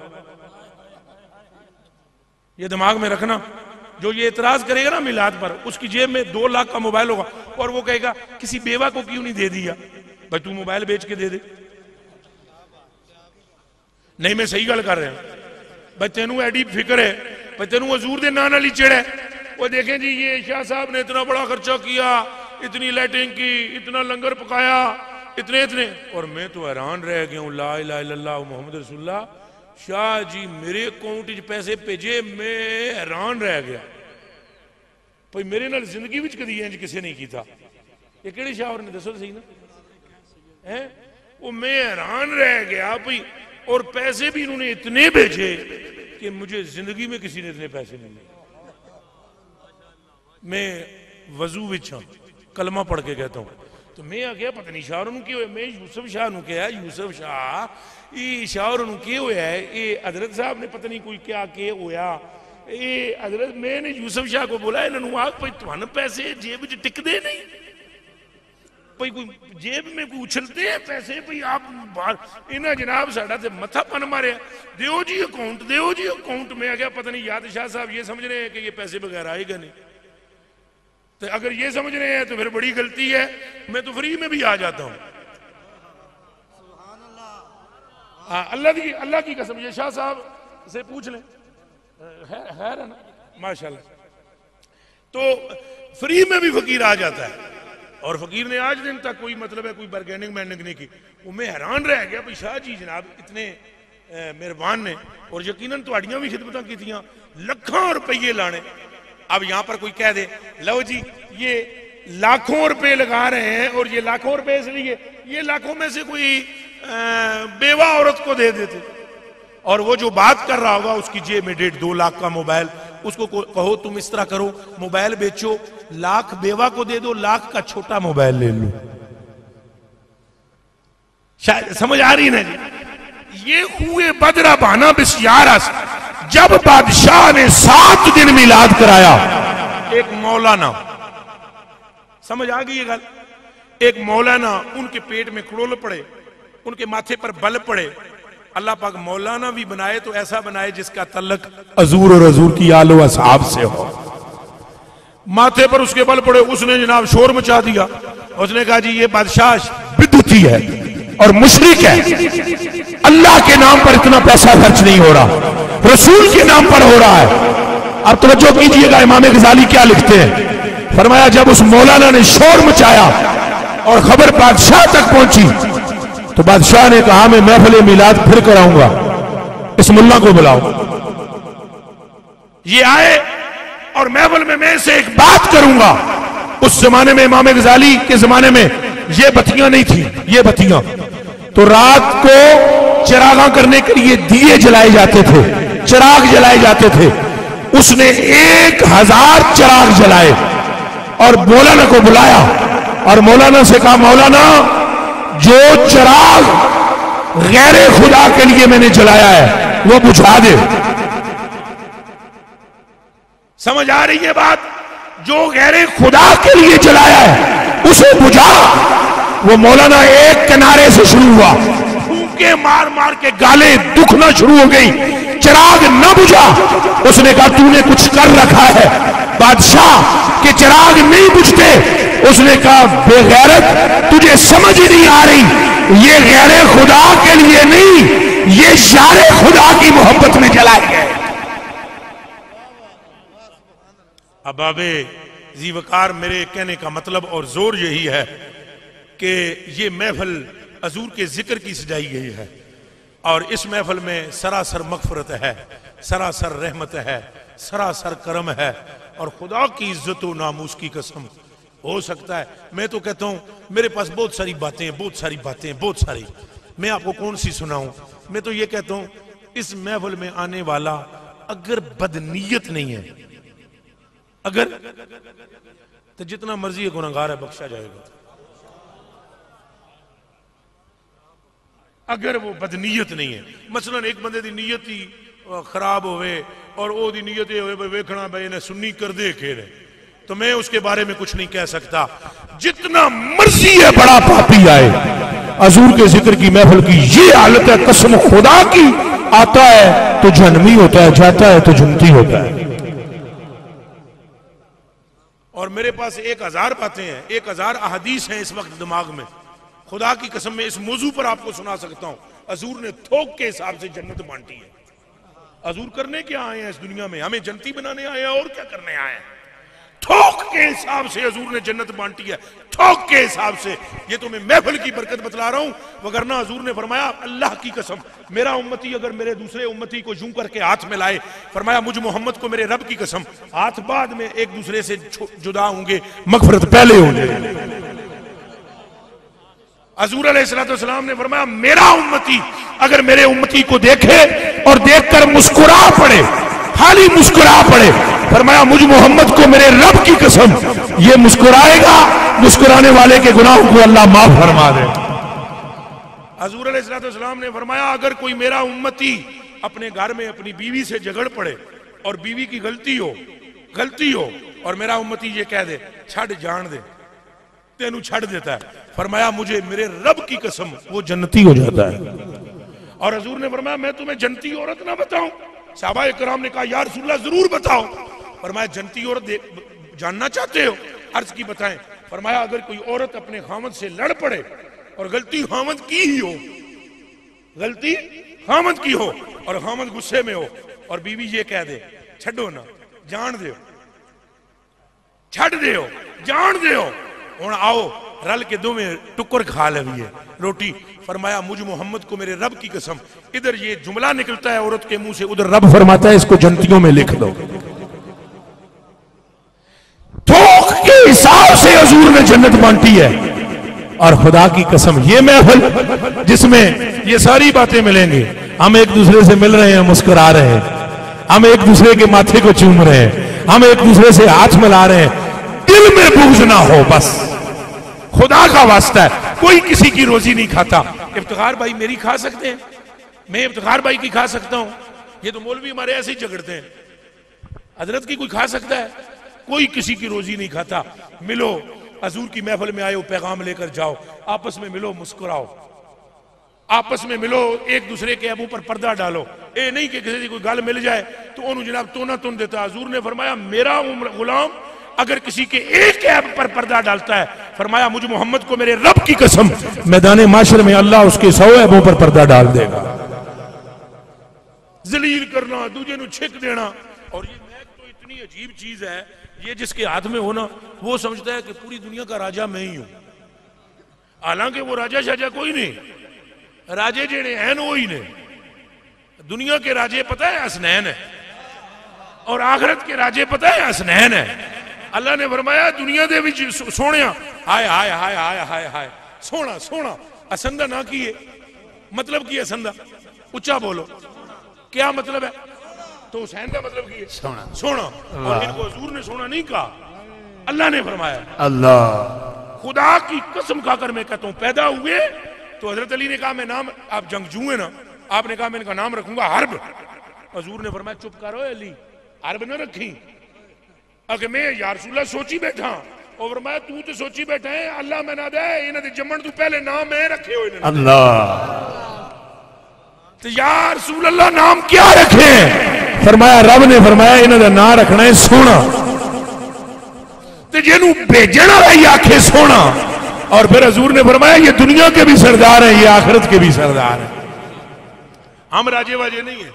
ये दिमाग में रखना, जो ये इतराज करेगा ना मिलाद पर, उसकी जेब में 2 लाख का मोबाइल होगा और वो कहेगा किसी बेवा को क्यों नहीं दे दिया? भाई तू मोबाइल बेच के दे दे। नहीं मैं सही गल कर रहा भाई, तेनू एडी फिक्र है भाई, तेनू हजूर दे नाम नाल चिड़ है। वो देखें जी ये शाह साहब ने इतना बड़ा खर्चा किया, इतनी लाइटिंग की, इतना लंगर पकाया, इतने इतने, और मैं तो हैरान रह गया हूं। ला इलाहा इल्लल्लाह मुहम्मद रसूलुल्लाह, शाह जी मेरे अकाउंट च पैसे भेजे, मैं हैरान रह गया भाई, मेरे नाल जिंदगी विच कदी इंज किसी नहीं किया। ये किहड़े शाह ने दसो सही ना है? वो मैं हैरान रह गया भाई। और पैसे भी इन्होंने इतने भेजे कि मुझे जिंदगी में किसी ने इतने पैसे नहीं दिए। मैं वजू विच हाँ, कलमा पढ़ के कहता हूँ, तो मैं आ गया पता नहीं शाह की होया। मैं यूसुफ शाह नू कहा, यूसुफ शाह ये शाह की होया है, ये हजरत साहब ने पता नहीं कोई क्या के होया, ये हजरत मैंने यूसुफ शाह को बोला इन्होंने आग भाई तुहानू पैसे जेब च टिकदे नहीं भाई, कोई जेब में कोई उछलते हैं पैसे भाई आप बाहर। इन्हें जनाब साडा ते मथा पन मारे, दियो जी अकाउंट, दियो जी अकाउंट। मैं आ गया पता नहीं याद शाह साहब ये समझ रहे हैं कि ये पैसे बगैर आएगा नहीं, तो अगर ये समझ रहे हैं तो फिर बड़ी गलती है। मैं तो फ्री में भी आ जाता हूं। हाँ, अल्लाह की कसम, ये शाह साहब से पूछ लें, है ना माशाल्लाह। तो फ्री में भी फकीर आ जाता है, और फकीर ने आज दिन तक कोई मतलब है कोई बार्गेनिंग मैनिंग नहीं की। वो मैं हैरान रह गया भाई शाह जी जनाब इतने मेहरबान ने, और यकीनन तुहाड़ियां भी खिदमतां कीतियां, लाखों रुपये लाने। अब यहां पर कोई कह दे लो जी ये लाखों रुपए लगा रहे हैं, और ये लाखों रुपए इसलिए, ये लाखों में से कोई बेवा औरत को दे देते, और वो जो बात कर रहा होगा उसकी जेब में 1.5-2 लाख का मोबाइल, उसको कहो तुम इस तरह करो मोबाइल बेचो, लाख बेवा को दे दो, लाख का छोटा मोबाइल ले लो। शायद समझ आ रही ना जी। ये हुए बदरा बहाना बिस्यारस, जब बादशाह ने 7 दिन मिलाद कराया, एक मौलाना, समझ आ गई ये गल, एक मौलाना उनके पेट में खड़ोल पड़े, उनके माथे पर बल पड़े। अल्लाह पाक मौलाना भी बनाए तो ऐसा बनाए जिसका तल्लक हजूर और हजूर की आलो असहाब से हो। माथे पर उसके बल पड़े, उसने जनाब शोर मचा दिया। उसने कहा जी ये बादशाह बिदअती है और मुशरिक है, अल्लाह के नाम पर इतना पैसा खर्च नहीं हो रहा, रसूल के नाम पर हो रहा है। अब तवज्जो कीजिएगा इमाम गजाली क्या लिखते हैं। फरमाया जब उस मौलाना ने शोर मचाया और खबर बादशाह तक पहुंची, तो बादशाह ने कहा मैं महफिल मिलाद फिर कराऊंगा, इस मुल्ला को बुलाओ। ये आए और महफिल में मैं से एक बात करूंगा। उस जमाने में इमाम गजाली के जमाने में ये बत्तियां नहीं थी, ये बत्तियां तो रात को चिरागा करने के लिए दिए जलाए जाते थे, चिराग जलाए जाते थे। उसने 1000 चिराग जलाए और मौलाना को बुलाया और मौलाना से कहा मौलाना जो चिराग गैरे खुदा के लिए मैंने जलाया है वो बुझा दे। समझ आ रही है बात? जो गैरे खुदा के लिए जलाया है उसे बुझा। वो मौलाना एक किनारे से शुरू हुआ, फूंके मार मार के गाले दुखना शुरू हो गई, चिराग न बुझा। उसने कहा तूने कुछ कर रखा है, बादशाह के चिराग नहीं बुझते। उसने कहा बेगैरत तुझे समझ ही नहीं आ रही, ये गैरे खुदा के लिए नहीं, ये शारे खुदा की मोहब्बत में जलाए गए। अबाबे जीवकार मेरे कहने का मतलब और जोर यही है कि ये महफिल हजूर के जिक्र की सजाई गई है और इस महफिल में सरासर मगफरत है, सरासर रहमत है, सरासर करम है और खुदा की इज्जत व नामूस की कसम। हो सकता है मैं तो कहता हूं मेरे पास बहुत सारी बातें, बहुत सारी बातें, बहुत सारी, मैं आपको कौन सी सुनाऊं। मैं तो ये कहता हूं इस महफिल में आने वाला अगर बदनीयत नहीं है, अगर तो जितना मर्जी गुनहगार है बख्शा जाएगा। अगर वो बदनीयत नहीं है, मसलन एक बंदे की नीयत ही खराब होवे और वो दी नीयत ये होवे वेखना भाई इन्हें सुन्नी कर दे खेरे, तो मैं उसके बारे में कुछ नहीं कह सकता। जितना मर्जी है बड़ा पापी आए, हजूर के जिक्र की महफिल की ये हालत है, कसम खुदा की, आता है तो जन्मी होता है, जाता है तो जन्नती होता है। और मेरे पास 1000 बातें हैं, 1000 अहदीस हैं इस वक्त दिमाग में। खुदा की कसम में इस मौजू पर आपको सुना सकता हूं। हजूर ने थोक के हिसाब से जन्नत बांटी है। हजूर करने क्या आए हैं इस दुनिया में? हमें जन्नती बनाने आए हैं और क्या करने आए हैं? थोक के हिसाब से हजूर ने जन्नत बांटी है, थोक के हिसाब से। ये तो मैं महफिल की बरकत बतला रहा हूं, वगरना हजूर ने फरमाया अल्लाह की कसम मेरा उम्मती अगर मेरे दूसरे उम्मती को यूं करके हाथ में लाए, फरमाया मुझ मोहम्मद को मेरे रब की कसम हाथ बाद में एक दूसरे से जुदा होंगे, मगफरत पहले होंगे। हजूर अलैहिस्सलाम ने फरमाया मेरा उम्मती अगर मेरे उम्मती को देखे और देखकर मुस्कुरा पड़े, खाली मुस्कुरा पड़े, फरमाया मुझ मोहम्मद को मेरे रब की कसम ये मुस्कुराएगा, मुस्कुराने वाले के गुनाहों को अल्लाह माफ फरमा दे। हजूर अलैहिस्सलाम ने फरमाया अगर कोई मेरा उम्मती अपने घर में अपनी बीवी से झगड़ पड़े और बीवी की गलती हो और मेरा उम्मती ये कह दे छड़ जान दे, तेनू छड़ देता है, फरमाया मुझे मेरे रब की कसम वो जन्नती हो जाता है। और हजूर ने फरमाया मैं तुम्हें जन्नती औरत ना बताऊं? सहाबा कराम ने कहा या रसूलल्लाह जरूर बताओ। फरमाया जन्नती औरत जानना चाहते हो? अर्ज की बताएं। फरमाया अगर कोई औरत अपने खामद से लड़ पड़े और गलती खामद की ही हो, गलती खामद की हो और खामद गुस्से में हो और बीवी ये कह दे छड़ो ना, जान दो, छड़ दो, जान दो, हुण आओ रल के दोवें टुकर खा लवीए रोटी। फरमाया मुझ मोहम्मद को मेरे रब की कसम, इधर ये जुमला निकलता है औरत के मुंह से, उधर रब फरमाता है इसको जन्नतियों में लिख दो। थोक के हिसाब से हजूर ने जन्नत बांटी है। और खुदा की कसम ये महफिल जिसमें ये सारी बातें मिलेंगी, हम एक दूसरे से मिल रहे हैं, मुस्कुरा रहे हैं, हम एक दूसरे के माथे को चूम रहे हैं, हम एक दूसरे से हाथ मिला रहे हैं, दिल में बुग़्ज़ ना हो, बस खुदा का वास्ता है। कोई किसी की रोजी नहीं खाता। इफ्तिखार भाई मेरी खा सकते हैं, मैं इफ्तिखार भाई की खा सकता हूं, ये तो मौलवी हमारे ऐसे ही झगड़ते हैं। हजरत की कोई खा सकता है? कोई किसी की रोजी नहीं खाता। मिलो, हजूर की महफिल में आयो, पैगाम लेकर जाओ, आपस में मिलो, मुस्कुराओ, आपस में मिलो, एक दूसरे के अबू पर पर्दा डालो। ये नहीं कि किसी की कोई गल मिल जाए तो उन्होंने जनाब तोना तुन देता। हजूर ने फरमाया मेरा गुलाम अगर किसी के एक ऐब पर पर्दा डालता है, फरमाया मुझ मोहम्मद को मेरे रब की कसम मैदान माशर में अल्लाह उसके 100 ऐबों पर पर्दा डाल देगा। जलील करना, दूजे नु छिक देना। और ये महक तो इतनी अजीब चीज है, ये जिसके हाथ में हो ना वो समझता है कि पूरी दुनिया का राजा मैं ही हूं, हालांकि वो राजा शाजा कोई नहीं, राजे जेड़े हैं वो ही ने। दुनिया के राजे पता है हसनैन है और आखिरत के राजे पता है हसनैन है। अल्लाह ने फरमाया दुनिया दे विच सोहणिया हाय हाय हाय हाय हाय हाय सोहना सोहना, असंदा ना किए मतलब की असंदा, उच्चा बोलो क्या मतलब है? तो हुसैन का मतलब की है सोना, सोना। और इनको हजूर ने सोना नहीं कहा, अल्लाह ने फरमाया। अल्लाह खुदा की कसम खाकर मैं कहता हूं पैदा हुए तो हजरत अली ने कहा मैं नाम, आप जंगजू है ना, आपने कहा मैं इनका नाम रखूंगा हर्ब। हजूर ने फरमाया चुप करो अली, हर्ब न रखी। अगर मैं या रसूलल्लाह सोची बैठा और फरमाया तू तो सोची बैठा है, अल्लाह मैं ना दे इन्हां दे जम्मण तू पहले नाम मैं रखे हो इन्हां। अल्लाह तो या रसूलल्लाह नाम क्या रखे? फरमाया रब ने फरमाया इन्हां दा नाम रखना है सोना। तो जिन्हों भेजण वाला ही आखे सोना। और फिर हजूर ने फरमाया ये दुनिया के भी सरदार है, ये आखिरत के भी सरदार है। हम राजे वाजे नहीं है,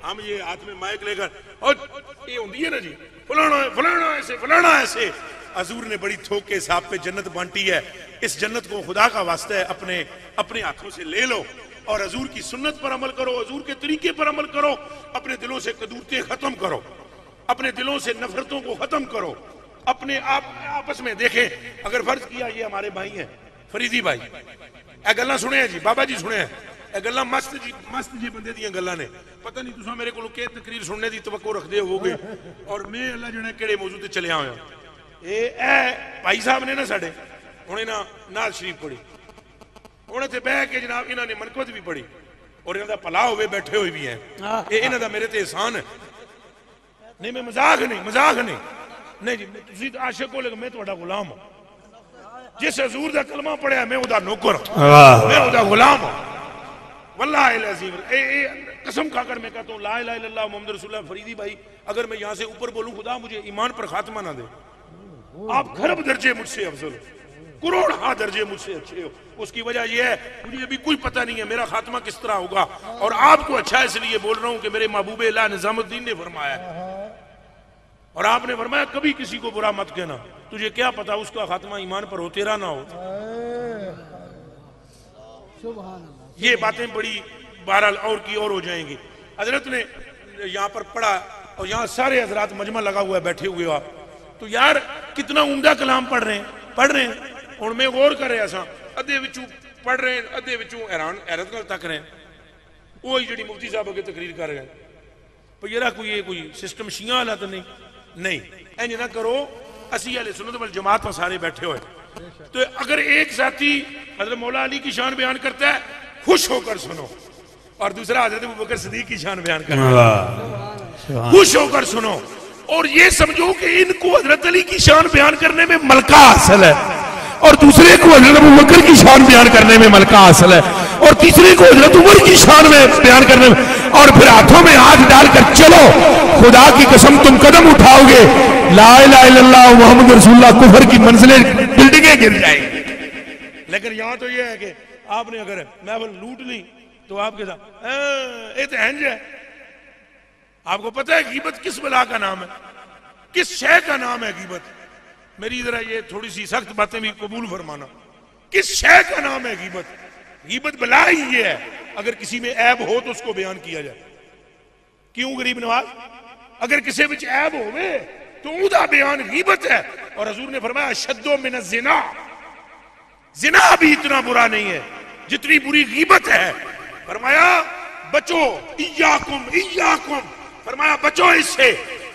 हम ये हाथ में माइक लेकर और ये होती है ना जी फलाना ऐसे फलाना ऐसे। हजूर ने बड़ी थोक के हिसाब पे जन्नत बांटी है। इस जन्नत को खुदा का वास्ता है अपने अपने हाथों से ले लो और हजूर की सुन्नत पर अमल करो, हजूर के तरीके पर अमल करो, अपने दिलों से कदूरतें खत्म करो, अपने दिलों से नफरतों को खत्म करो, अपने आप आपस में देखें। अगर फर्ज किया ये हमारे भाई हैं फरीदी भाई, ए गल्लां सुने जी बाबा जी सुने, ए गल्लां मस्त जी बंदे दियां गल्लां ने, पता नहीं तुसां मेरे कोलों के तकरीर सुनने दी तवक्को रखदे होवोगे और मैं अल्लाह जने केड़े मौजू ते चलिया होया। ए भाई साहब ने ना साडे हुणे ना नाज़ शरीफ पढ़ी, हुणे ते बह के जनाब इन्हां ने मनकबत भी पढ़ी और इन्हां दा भला होवे बैठे हुए भी हैं। इन्हां दा मेरे ते एहसान है। नहीं मैं मजाक नहीं नहीं जी, तुसी आशिक हो लेकिन मैं तुहाडा गुलाम हूं। जिस हजूर दा कलमा पढ़िया मैं उहदा नौकर हूं, मैं उहदा गुलाम हूं। वल्लाहि अज़ीम कसम खाकर मैं कहता हूं ला इलाहा इल्लल्लाह मुहम्मद रसूलुल्लाह। फरीदी भाई अगर मैं यहां से ऊपर बोलूं खुदा मुझे ईमान पर खात्मा ना दे, आप खरब दर्जे मुझसे अफजल हो, करोड़ हा दर्जे मुझसे अच्छे हो। उसकी वजह यह है मुझे अभी कोई पता नहीं है मेरा खात्मा किस तरह होगा, और आपको अच्छा इसलिए बोल रहा हूं कि मेरे महबूब इलाह निजामुद्दीन ने फरमाया और आपने फरमाया कभी किसी को बुरा मत कहना, तुझे क्या पता उसका खात्मा ईमान पर हो तेरा ना हो। ये बातें बड़ी बहरहाल और की और हो जाएंगी। हजरत ने यहाँ पर पढ़ा और यहाँ सारे हजरात मजमा लगा हुआ है बैठे हुए हो आप, तो यार कितना उम्दा कलाम पढ़ रहे हैं और मैं गौर कर रहा सा अद्धे विचू पढ़ रहे हैं, अद्धे विचों हैरत नाल तक रहे हैं, वही जी मुफ्ती साहब अगे तकरीर कर रहे हैं, पर यार कोई सिस्टम शिया वाला तो नहीं इंज ना करो। असी अहले सुन्नत वल जमात में सारे बैठे हुए, तो अगर एक साथी हजरत मौला अली की शान बयान करता है, खुश होकर सुनो, और दूसरा हजरत अबू बकर सिद्दीक की शान बयान करता है, खुश होकर सुनो, और ये समझो कि इनको हजरत अली की शान बयान करने में मलका हासिल है, और दूसरे को हजरत अबू बकर की शान बयान करने में मलका हासिल है, और तीसरे को हजरत उमर की शान में बयान करने में, और फिर हाथों में हाथ डालकर चलो, खुदा की कसम तुम कदम उठाओगे, ला इलाहा इल्लल्लाह मुहम्मद रसूलुल्लाह, कुफर की मंजिलें बिल्डिंगें गिर जाएंगी। लेकिन यहां तो यह है कि आपने अगर महफिल लूट ली तो आपके साथ ये तो हंज है। आपको पता है गीबत किस बला का नाम है, किस शय का नाम है गीबत? मेरी जरा ये थोड़ी सी सख्त बातें भी कबूल फरमाना, किस शय का नाम है गीबत? गीबत बला ही ये है, अगर किसी में ऐब हो तो उसको बयान किया जाए। क्यों गरीब नवाज? अगर किसी में ऐब होवे तो उदा बयान गीबत है। और हजूर ने फरमाया शद्दो मिन जिना, जिना भी इतना बुरा नहीं है जितनी बुरी गीबत है। फरमाया बचो, इय्याकुम इय्याकुम, फरमाया बचो इससे।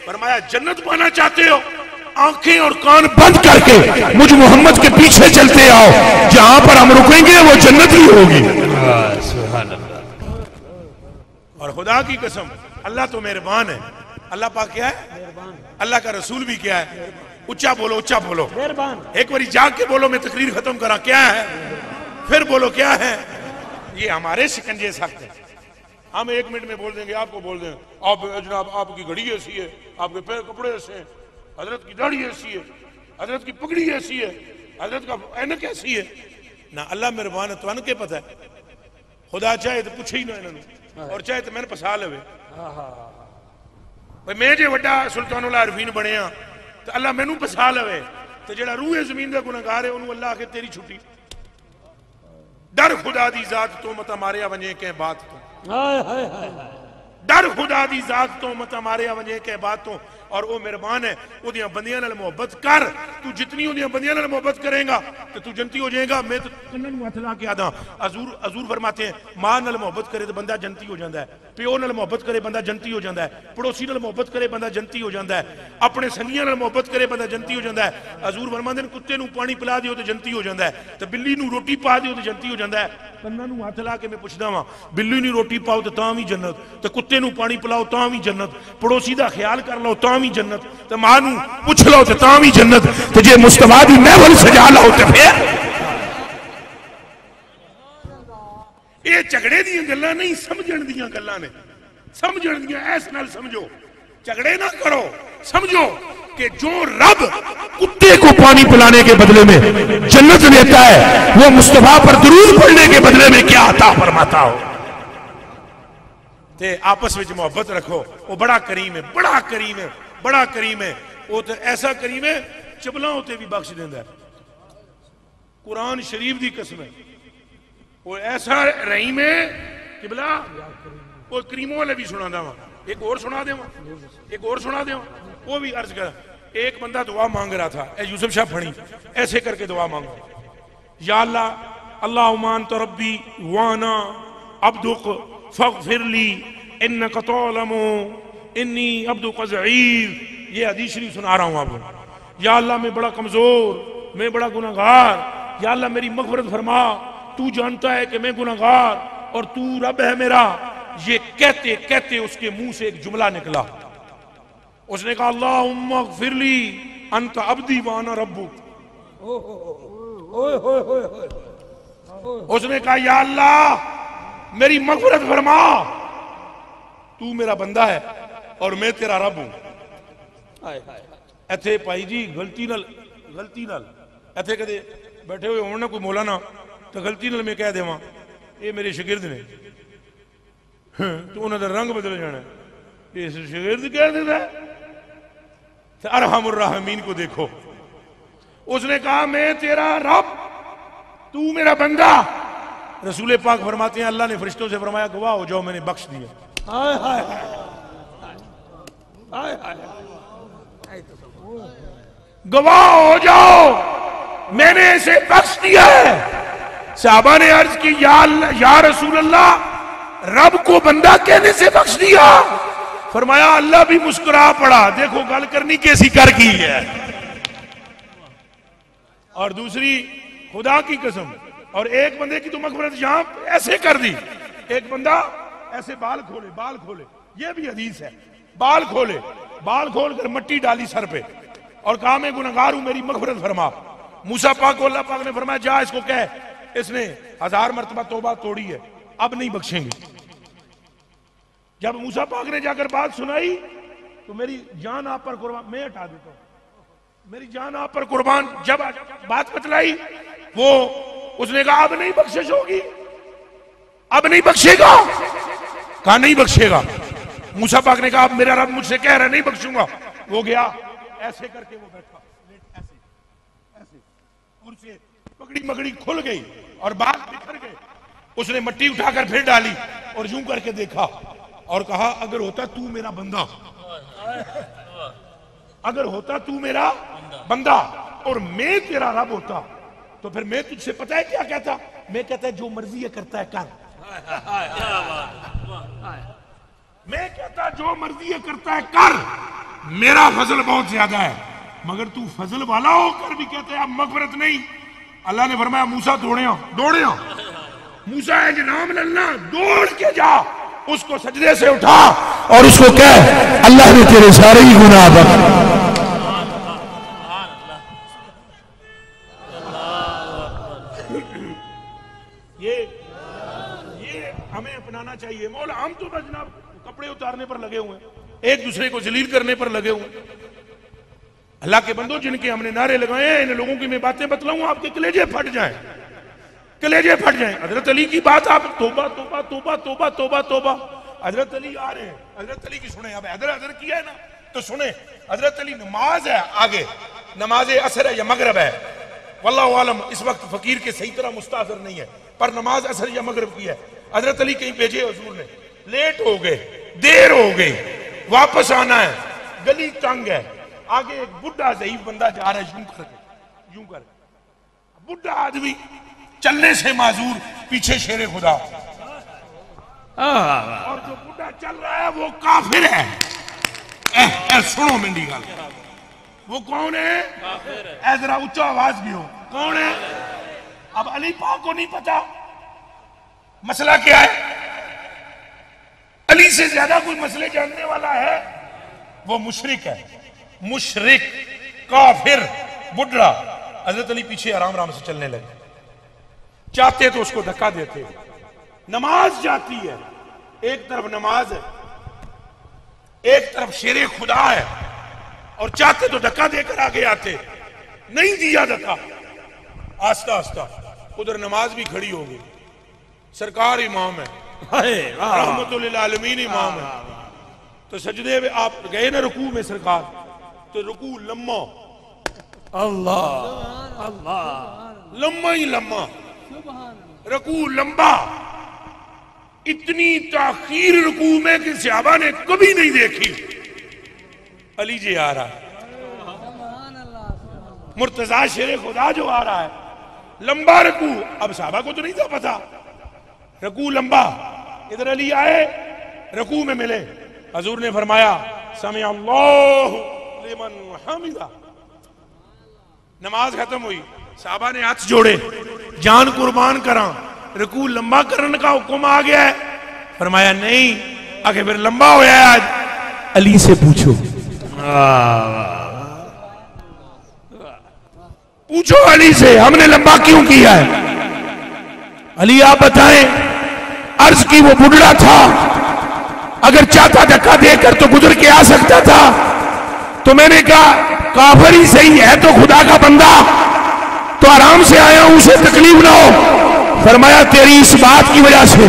फरमाया जन्नत पाना चाहते हो, आंखें और कान बंद करके मुझ मोहम्मद के पीछे चलते आओ, जहां पर हम रुकेंगे वो जन्नत ही होगी। और खुदा की कसम अल्लाह तो मेहरबान है। अल्लाह पाक क्या है? अल्लाह का रसूल भी क्या है? उच्चा बोलो, उच्चा बोलो, एक बारी जाग के बोलो, मैं तकरीर खत्म करा, क्या है? फिर बोलो क्या है? ये हमारे शिकंजे सख्त है। हम 1 मिनट में बोल देंगे, आपको बोल देंगे आप जनाब आपकी घड़ी ऐसी है, आपके पैर कपड़े ऐसे हैं, हजरत की दाढ़ी ऐसी है, हजरत की पगड़ी ऐसी है, हजरत का ऐनक ऐसी है ना। अल्लाह मेहरबान है, तुहानू क्या पता है? खुदा चाहे तो पूछे ही ना इन्होंने, और चाहे तो मैंने फसा लवे। भाई मैं जे वड्डा सुल्तानुल आरिफीन बनिया तो अल्लाह मैनू फसा लवे, तो जेड़ा रूह जमीन का गुनहगार है उन्होंने अल्लाह आखे तेरी छुट्टी। डर खुदा दी जात तो मत मारिया वजे के बात तो, डर खुदा दी जात तो मत मारिया वजे के बात तो। और वो मेहरबान है, ओदियां बंदियां नाल मोहब्बत कर, तू जितनी ओदियां बंदियां नाल मोहब्बत करेगा तो तू जन्नती हो जाएगा। मैं तो कन्नन नूं हथ ला के आदा, हजूर फरमाते हैं मां नाल मोहब्बत करे तो बंदा जन्नती हो जाता है, प्यो नाल मोहब्बत करे बंदा जन्नती हो जाता है, पड़ोसी नाल मोहब्बत करे बंदा जन्नती हो जाता है, अपने संगियां नाल मोहब्बत करे बंदा जन्नती हो जाता है। हजूर फरमाते हैं कुत्ते नूं पानी पिला दिओ तो जन्नती हो जाता है, तो बिल्ली नूं रोटी पा दिओ तो जन्नती हो जाता है। कन्नां नूं हथ ला के मैं पुछदा वां, बिल्ली नूं रोटी पाओ तो तां भी जन्नत, तो कुत्ते नूं पानी पिलाओ तां भी जन्नत, पड़ोसी दा ख्याल कर लो तां भी जन्नत, तो मां नूं पुछ लो तो तां भी जन्नत, तो जे मुस्तफा दी महफिल सजा लो तो फिर ये झगड़े दी गल्लां नहीं, समझण दी गल्लां ने, समझण दी। ऐस नाल समझो, झगड़े ना करो, समझो कि जो रब कुत्ते को पानी पिलाने के बदले में जन्नत देता है, वो मुस्तफा पर दुरूद पढ़ने के बदले में क्या अता फरमाता हो। ते आपस में मोहब्बत रखो, वो बड़ा करीम है, बड़ा करीम है, बड़ा करीम है। वो तो ऐसा करीम है चबला होते भी बख्श देता है, कुरान शरीफ की कसम है। वो ऐसा रहीम है कि बला वो करीमों वाले भी सुना देवा, एक और सुना देवा, एक और सुना देवा। वो भी अर्ज कर, एक बंदा दुआ मांग रहा था, यूसुफ शाह फणी ऐसे करके दुआ मांगो, या अल्लाह अल्लाहुम्मा तो रब्बी वाना अब्दुक फगफिरली इन्नका तअलमु इन्नी अब्दुक ज़ईफ। ये हदीस शरीफ सुना रहा हूं आपको। या अल्लाह मैं बड़ा कमजोर, मैं बड़ा गुनहगार, या अल्लाह मेरी मग़फ़िरत फरमा, तू जानता है कि मैं गुनहगार और तू रब है मेरा। ये कहते कहते उसके मुंह से एक जुमला निकला, उसने कहा अल्लाहुम्मा ग़फ़िरली अंत अब्दी व अना रब्बुक। उसने कहा या अल्लाह मेरी मग़फ़िरत फरमा, तू मेरा बंदा है और मैं तेरा रब हूं। इत्थे भाई जी गलती नाल इत्थे कदे बैठे हुए होने कोई मौलाना तो गलती नाल मैं कह देवां ये मेरे शागिर्द ने, तो उन्होंने रंग बदल जाना, ये शागिर्द कह देता है। तो अरहमुर राहिमीन को देखो, उसने कहा मैं तेरा रब, तू मेरा बंदा। रसूल पाक फरमाते हैं अल्लाह ने फरिश्तों से फरमाया गवाह हो जाओ मैंने बख्श दिया। गवाह हो जाओ मैंने इसे बख्श दिया है। सहाबा ने अर्ज की, या रसूल अल्लाह, रब को बंदा कहने से बख्श दिया? फरमाया अल्लाह भी मुस्कुरा पड़ा, देखो गल करनी कैसी कर की है। और दूसरी, खुदा की कसम, और एक बंदे की तो मगफरत यहां ऐसे कर दी, एक बंदा ऐसे बाल खोले, ये भी हदीस है, बाल खोल कर मट्टी डाली सर पे और कहा मैं गुनहगार हूं, मेरी मगफरत फरमा। मूसा पाक को अल्लाह पाक ने फरमाया जा इसको कह, इसने 1000 मरतबा तौबा तोड़ी है, अब नहीं बख्शेंगे। जब मूसा पाक ने जाकर बात सुनाई तो मेरी जान आप पर कुर्बान, मैं हटा देता हूं, मेरी जान आप पर कुर्बान। जब बात बतलाई वो उसने कहा अब नहीं बख्शिश होगी, अब नहीं बख्शेगा, कहा नहीं बख्शेगा। मूसा पाक ने कहा अब मेरा रब मुझसे कह रहा है नहीं बख्शूंगा। वो गया ऐसे करके, वो बैठा ऐसे उनसे पकड़ी मकड़ी खुल गई और बाल बिखर गए। उसने मट्टी उठाकर फिर डाली और यूं करके देखा और कहा अगर होता तू मेरा बंदा, अगर होता तू मेरा बंदा और मैं तेरा रब होता तो फिर मैं तुझसे पता है क्या कहता? मैं कहता है जो मर्जी है करता है कर, मैं कहता जो मर्जी है करता है कर, मेरा फजल बहुत ज्यादा है, मगर तू फजल वाला होकर भी कहते हैं मगफरत नहीं। अल्लाह ने फरमाया मूसा दौड़े मूसा है नाम लल्ला, दौड़ के जा, उसको सजदे से उठा और उसको कह अल्लाह ने तेरे सारे ही गुनाह बख्शे। ये हमें अपनाना चाहिए। मौला हम तो बस जनाब कपड़े उतारने पर लगे हुए हैं, एक दूसरे को जलील करने पर लगे हुए। अल्लाह के बंदो जिनके हमने नारे लगाए हैं, इन लोगों की मैं बातें बतलाऊं आपके कलेजे फट जाएं, कलेजे फट जाएं। हजरत अली की बात आप तोबा तोबा तोबा तोबा तोबा तोबा। हजरत अली आ रहे हैं, हजरत अली की सुने, अब हैदर हैदर किया है ना तो सुने। हजरत अली नमाज है, आगे नमाज असर है या मगरब है, वल्लाहु आलम, इस वक्त फकीर के सही तरह मुस्ताफिर नहीं है, पर नमाज असर या मगरब की है। हजरत अली कहीं भेजे हुजूर ने, लेट हो गए, देर हो गई, वापस आना है, गली तंग है, आगे एक बुढ़ा ज़ईफ बंदा जा रहा है यूं कर, बुढ़ा आदमी चलने से माजूर, पीछे शेरे खुदा, और जो बुढ़ा चल रहा है वो काफिर है। सुनो मिंडी गल, वो कौन है? जरा उच्चा आवाज भी हो, कौन है? अब अली पाक को नहीं पता मसला क्या है। अली से ज्यादा कोई मसले जानने वाला है? वो मुशरिक है, मुशरिक काफिर बुढ़ा। हजरत अली पीछे आराम आराम से चलने लगे, चाहते तो उसको धक्का देते। नमाज जाती है, एक तरफ नमाज है, एक तरफ शेरे खुदा है, और चाहते तो धक्का देकर आगे आते, नहीं दिया धक्का। आस्ता आस्ता उधर नमाज भी खड़ी होगी, सरकार इमाम है, रहमतुल आलमीन इमाम है, तो सजदे में आप गए ना रुकू में सरकार, तो रुकू लम्मा, अल्लाह अल्लाह, लम्मा ही लम्मा, रुकू लंबा, इतनी ताखीर रुकू में कि सहाबा ने कभी नहीं देखी। अली जी आ रहा है, मुर्तजा शेरे खुदा जो आ रहा है, लंबा रुकू। अब सहाबा को तो नहीं था पता, रुकू लंबा। इधर अली आए, रुकू में मिले, हजूर ने फरमाया समिअ अल्लाहु लिमन हमिदा। नमाज खत्म हुई, सहाबा ने हाथ जोड़े, जान कुर्बान करा, रुकू लंबा करने का हुक्म आ गया है। फरमाया नहीं, आगे फिर लंबा होया है आज, अली से पूछो, पूछो अली से हमने लंबा क्यों किया है। अली आप बताएं। अर्ज की वो बुढ़ा था, अगर चाहता धक्का देकर तो गुजर के आ सकता था, तो मैंने कहा काफिर ही सही है तो खुदा का बंदा, तो आराम से आया हूं, उसे तकलीफ ना हो। फरमाया तेरी इस बात की वजह से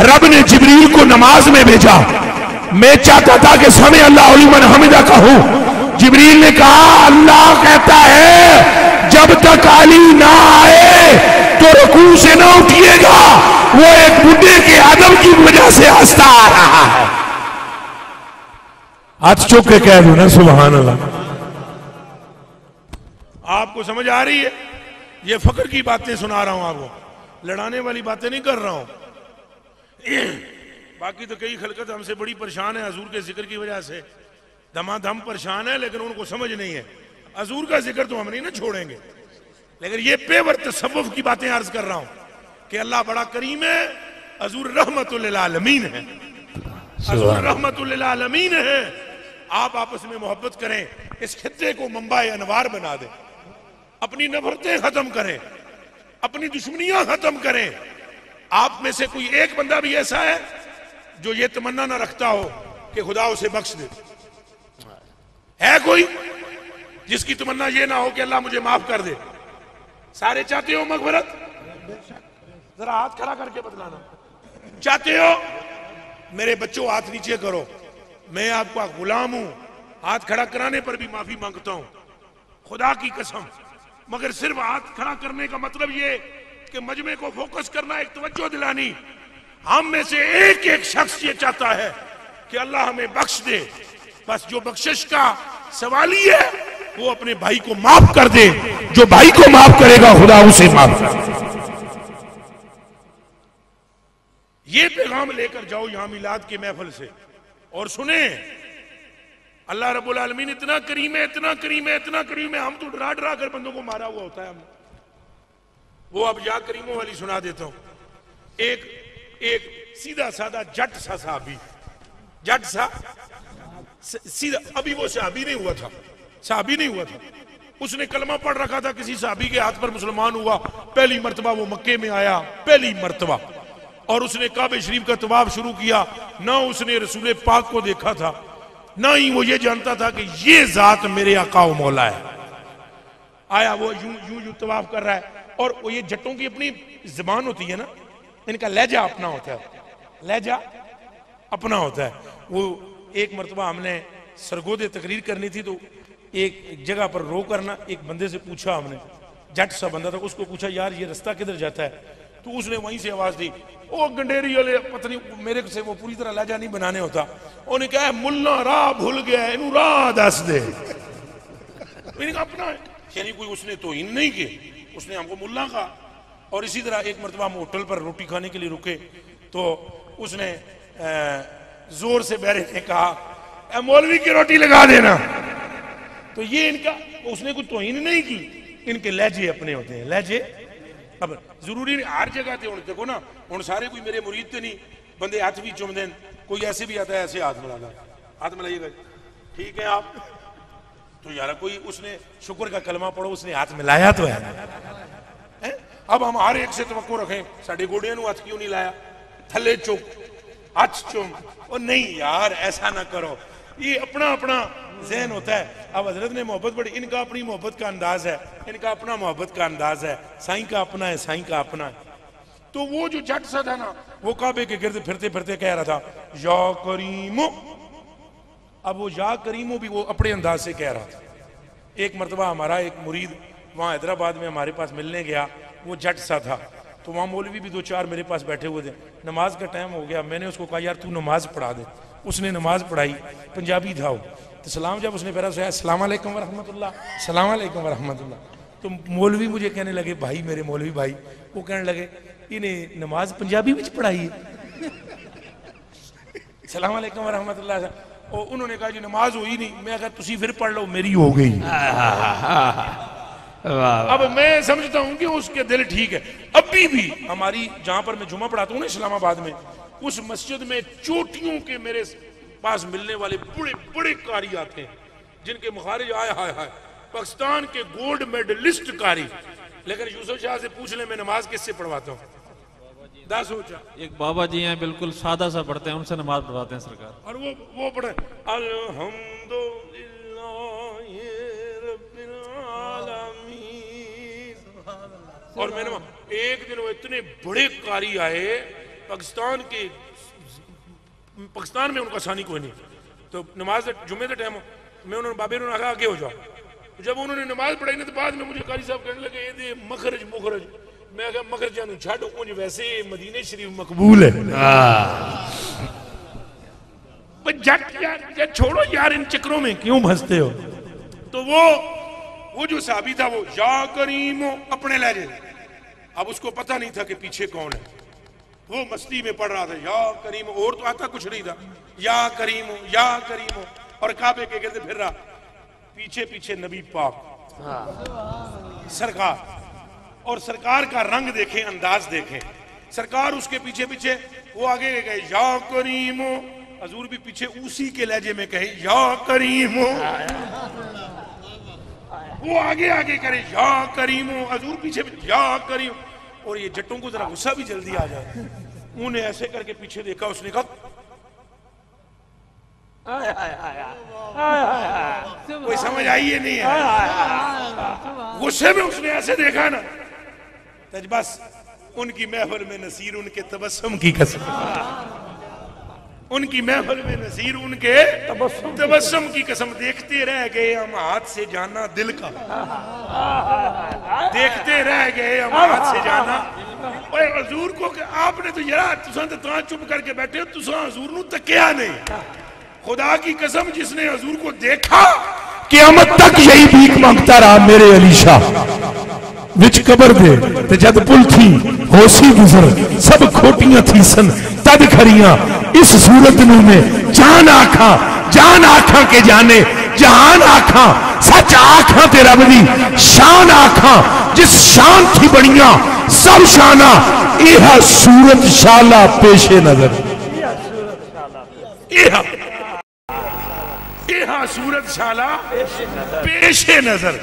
रब ने जिब्रील को नमाज में भेजा, मैं चाहता था कि समी अल्लाहु लिमन हमिदा कहूं। जिब्रील ने कहा अल्लाह कहता है जब तक अली ना आए तो रुकू से ना उठिएगा, वो एक बुढ़े के आदम की वजह से हंसता आ रहा है। हाथ चौक के कह दो ना सुभान अल्लाह। आपको समझ आ रही है? ये फक्र की बातें सुना रहा हूं आपको। लड़ाने वाली बातें नहीं कर रहा हूं। बाकी तो कई खलकत हमसे बड़ी परेशान है हजूर के जिक्र की वजह से, धमाधम परेशान है, लेकिन उनको समझ नहीं है। हजूर का जिक्र तो हम नहीं ना छोड़ेंगे, लेकिन ये पेवर तसव्वुफ की बातें अर्ज कर रहा हूं कि अल्लाह बड़ा करीम है, हजूर रहमतुल लिल आलमीन है, हजूर रहमतुल लिल आलमीन है। आप आपस में मोहब्बत करें, इस खित्ते को मंबाए अनवार बना दें, अपनी नफरतें खत्म करें, अपनी दुश्मनियां खत्म करें। आप में से कोई एक बंदा भी ऐसा है जो ये तमन्ना ना रखता हो कि खुदा उसे बख्श दे? है कोई जिसकी तमन्ना ये ना हो कि अल्लाह मुझे माफ कर दे? सारे चाहते हो मगफरत? जरा हाथ खड़ा करके बतलाना, चाहते हो? मेरे बच्चों हाथ नीचे करो, मैं आपका गुलाम हूं, हाथ खड़ा कराने पर भी माफी मांगता हूं खुदा की कसम। मगर सिर्फ हाथ खड़ा करने का मतलब ये कि मजमे को फोकस करना, एक तवज्जो दिलानी। हम में से एक एक शख्स ये चाहता है कि अल्लाह हमें बख्श दे, बस जो बख्शिश का सवाल ही है वो अपने भाई को माफ कर दे, जो भाई को माफ करेगा खुदा उसे माफ कर दे। ये पैगाम लेकर जाओ यहां मिलाद की महफिल से और सुने, अल्लाह रब्बुल आलमीन इतना करीम है, इतना करीम है, इतना करीम है। हम तो डरा डरा कर बंदों को मारा हुआ होता है हमने। वो अब या करीमों वाली सुना देता हूं। एक सीधा साधा जट सा साहबी, जट सा सीधा, अभी वो साहबी नहीं हुआ था, साहबी नहीं हुआ था, उसने कलमा पढ़ रखा था, किसी साहबी के हाथ पर मुसलमान हुआ, पहली मर्तबा वो मक्के में आया, पहली मर्तबा, और उसने काबे शरीफ का तवाफ शुरू किया। ना उसने रसूल पाक को देखा था, ना ही वो ये जानता था कि ये जात मेरे आका व मौला है। आया वो यूं यूं यूं तवाफ कर रहा है, और वो ये जट्टों की अपनी जुबान होती है ना, इनका लहजा अपना होता है, लहजा अपना होता है। वो एक मर्तबा हमने सरगोदे तकरीर करनी थी, तो एक जगह पर रो करना, एक बंदे से पूछा हमने, जट सा बंदा था, उसको पूछा यार ये रास्ता किधर जाता है? तो उसने वहीं से आवाज दी, ओ गंडेरी वाले, पता नहीं मेरे से वो पूरी तरह लहजा नहीं बनाने होता, उन्हें कहा मुल्ला राह भूल गया, इनू राह दस दे। अपना यानी कोई उसने तो इन नहीं की, उसने हमको मुल्ला कहा। और इसी तरह एक मरतबा हम होटल पर रोटी खाने के लिए रुके, तो उसने जोर से बहरे ने कहा मौलवी की रोटी लगा देना। तो ये इनका, उसने कोई तोहीन नहीं की, इनके लहजे अपने होते हैं, लहजे। अब जरूरी नहीं हर जगह ते, देखो ना, हुण सारे कोई मेरे मुरीद ते नहीं, बंदे हाथ भी चुम देन, कोई ऐसे भी आता है ऐसे हाथ मिलाना, हाथ मिलाइएगा, ठीक है आप, तो यार कोई उसने शुक्र का कलमा पढ़ो, उसने हाथ मिलाया तो है। अब हम हर एक से तवक्को रखें, साढ़े गोड़ियां नूं हाथ क्यों नहीं लाया, थले चुक, हाथ चुम, और नहीं यार ऐसा ना करो, ये अपना अपना ज़हन होता है। अब हजरत ने मोहब्बत बड़ी, इनका अपनी मोहब्बत का अंदाज है, इनका अपना मोहब्बत का अंदाज है, साईं का अपना है, साईं का अपना है। तो वो जो जट सा था ना, वो काबे के गिर्द फिरते फिरते कह रहा था या करीमो। अब वो या करीमो भी वो अपने अंदाज से कह रहा था। एक मरतबा हमारा एक मुरीद वहाँ हैदराबाद में हमारे पास मिलने गया, वो जट सा था, तो वहाँ मौलवी भी दो चार मेरे पास बैठे हुए थे। नमाज का टाइम हो गया, मैंने उसको कहा यार तू नमाज पढ़ा दे। उसने नमाज पढ़ाई, पंजाबी था वो, तो सलाम जब उसने पहला सुना अस्सलाम वालेकुम वरहमतुल्लाह, सलाम वालेकुम वरहमतुल्लाह, तो मौलवी मुझे कहने लगे, भाई मेरे मौलवी भाई, वो कहने लगे इन्हें नमाज पंजाबी में पढ़ाई है, सलाम वालेकुम वरहमतुल्लाह। और उन्होंने कहा जी नमाज हुई नहीं। मैं कहा तुसी फिर पढ़ लो, मेरी हो गई। अब मैं समझता हूं कि उसके दिल ठीक है। अभी भी हमारी जहां पर मैं जुमा पढ़ाता हूँ ना इस्लामाबाद में, उस मस्जिद में चोटियों के मेरे पास मिलने वाले बड़े बड़े कारी आते हैं, जिनके मुखारिज आए हाय हाय पाकिस्तान के गोल्ड मेडलिस्ट कारी। लेकिन यूसुफ शाह से पूछ ले मैं नमाज किससे पढ़वाता हूँ, दास सोचा। एक बाबा जी हैं बिल्कुल सादा सा पढ़ते हैं, उनसे नमाज पढ़वाते हैं सरकार। और वो पढ़े और मैंने एक दिन वो इतने बड़े कारी आए पाकिस्तान में, उनका सानी कोई नहीं, तो नमाज जुम्मे के टाइम मैं उन्होंने बाबे ने कहा आगे हो जाओ। जब उन्होंने नमाज पढ़ाई ना, तो बाद में मुझे कारी साहब कहने लगे ये मखरज मुखरज। मैं कहा मखरजा नूं छड्ड, उंज वैसे मदीने शरीफ मकबूल है। जट यार छोड़ो यार, इन चक्रों में क्यों फंसते हो। तो वो जो साहबी था वो या करीमो अपने लहजे, अब उसको पता नहीं था कि पीछे कौन है, वो मस्ती में पड़ रहा था या करीम, और तो आता कुछ नहीं था, या करीम या करीम, और काबे के गिर्द फिर रहा, पीछे पीछे नबी पाक सरकार, और सरकार का रंग देखें, अंदाज देखें, सरकार उसके पीछे पीछे, वो आगे गए या करीम, हजूर भी पीछे उसी के लहजे में कहे या करीम, वो आगे आगे करे या करीम, हजूर पीछे या करीम, और ये जट्टों को जरा गुस्सा भी जल्दी आ जाए, उन्हें ऐसे करके पीछे देखा, उसने कहा कोई समझ आई है नहीं है, गुस्से में उसने ऐसे देखा ना, तो बस उनकी महफिल में नसीर उनके तबस्सुम की कसम, उनकी महफिल में नसीर उनके तबस्सुम की कसम, देखते रह गए हम हाथ से जाना दिल का, देखते रह गए हम हाथ से जाना। ओए हजूर को आपने तो यार तुसा तो चुप करके बैठे हो, तुसा हजूर नू तकिया नहीं, खुदा की कसम जिसने हजूर को देखा क़यामत तक यही भीख मांगता रहा, मेरे अली शाह विच कबर दे ते जद पुल थी होसी गुजर, सब खोटियां थी सन तद खरियां, इस सूरत नू में जान आखा के जाने, जहान आखा सच आखा ते रब दी शान आखा, जिस शान थी बड़ियां सब शाना, यह सूरत शाला पेशे नजर, यह सूरत शाला पेशे नजर,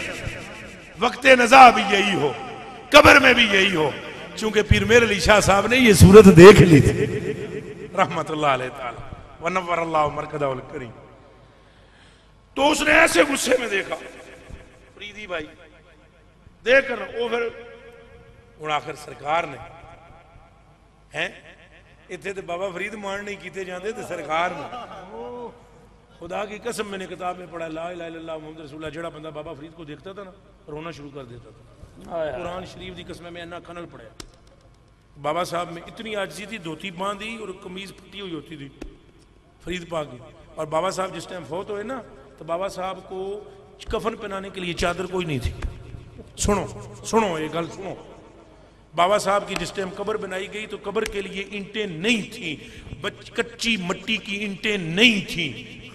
वक्ते नजा भी यही हो, कब्र में भी यही हो, चूंकि पीर मेर अली शाह साहब ने ये सूरत देख ली थी रहमतुल्लाह अलैह ताला व नव्वरल्लाहु मरकदहुल करीम। तो उसने ऐसे गुस्से में देखा, फरीदी भाई देख कर वो फिर हूं आखिर सरकार ने है इतने तो बाबा फरीद मान नहीं किए जाते, तो सरकार ने खुदा की कसम मैंने किताब में पढ़ा, ला इलाहा इल्लल्लाह मुहम्मद रसूलुल्लाह, जेड़ा बंदा बाबा फरीद को देखता था ना रोना शुरू कर देता था। कुरान शरीफ की कसम में इन्ना खनल पढ़ा, बाबा साहब में इतनी आजिज़ी थी, धोती बांधी और कमीज फटी हुई होती थी फरीद पाक की, और बाबा साहब जिस टाइम फौत हुए ना, तो बाबा साहब को कफन पहनाने के लिए चादर कोई नहीं थी। सुनो ये गल सुनो, बाबा साहब की जिस टाइम कब्र बनाई गई तो कब्र के लिए ईंटें नहीं थी, कच्ची मिट्टी की ईंटें नहीं थी,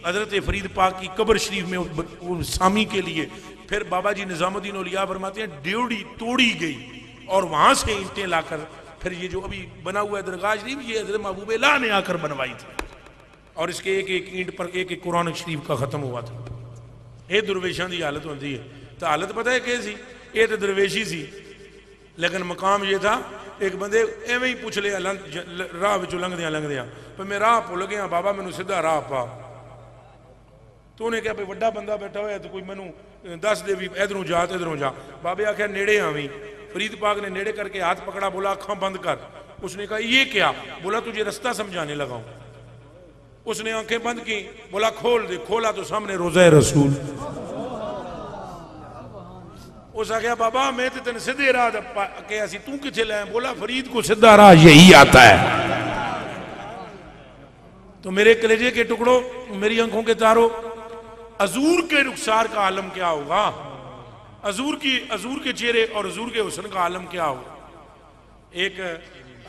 हजरत फरीद पाक की कब्र शरीफ में सामी के लिए फिर बाबा जी निजामुद्दीन औलिया फरमाते हैं ड्योड़ी तोड़ी गई, और वहां से ईंटें लाकर फिर ये जो अभी बना हुआ है दरगाह शरीफ, ये हजरत महबूब अल्लाह ने आकर बनवाई थी, और इसके एक एक ईंट पर एक एक कुरान शरीफ का खत्म हुआ था। ये दुर्वेशा की हालत होती है, तो हालत पता है क्या सी, ये तो दरवेशी सी, लेकिन मकाम ये था, एक बंदे एवं ही पूछ लिया राह विचों लंघदिया पर मैं राह भुल गया, बाबा मैनू सीधा राह पा, तो उन्हें कहा भाई वड्डा बंदा बैठा हुआ तो कोई मैनू दस दे भी इधरों जा तो इधरों जा। बाबे आख्या नेड़े आवी, फरीद पाक ने नेड़े करके हाथ पकड़ा, बोला आंखें बंद कर, उसने कहा ये क्या, बोला तुझे रास्ता समझाने लगा हूं, उसने आंखें बंद की, बोला खोल दे, खोला तो सामने रोज़ा रसूल, उस आख्या बाबा मैं तो तेन सीधे राह कहा सी, तू किथे लाया, बोला फरीद को सीधा राह यही आता है। तो मेरे कलेजे के टुकड़ों, मेरी आंखों के तारों, अजूर के रुखसार का आलम क्या होगा, अजूर के चेहरे और अजूर के हुस्न का आलम क्या होगा। एक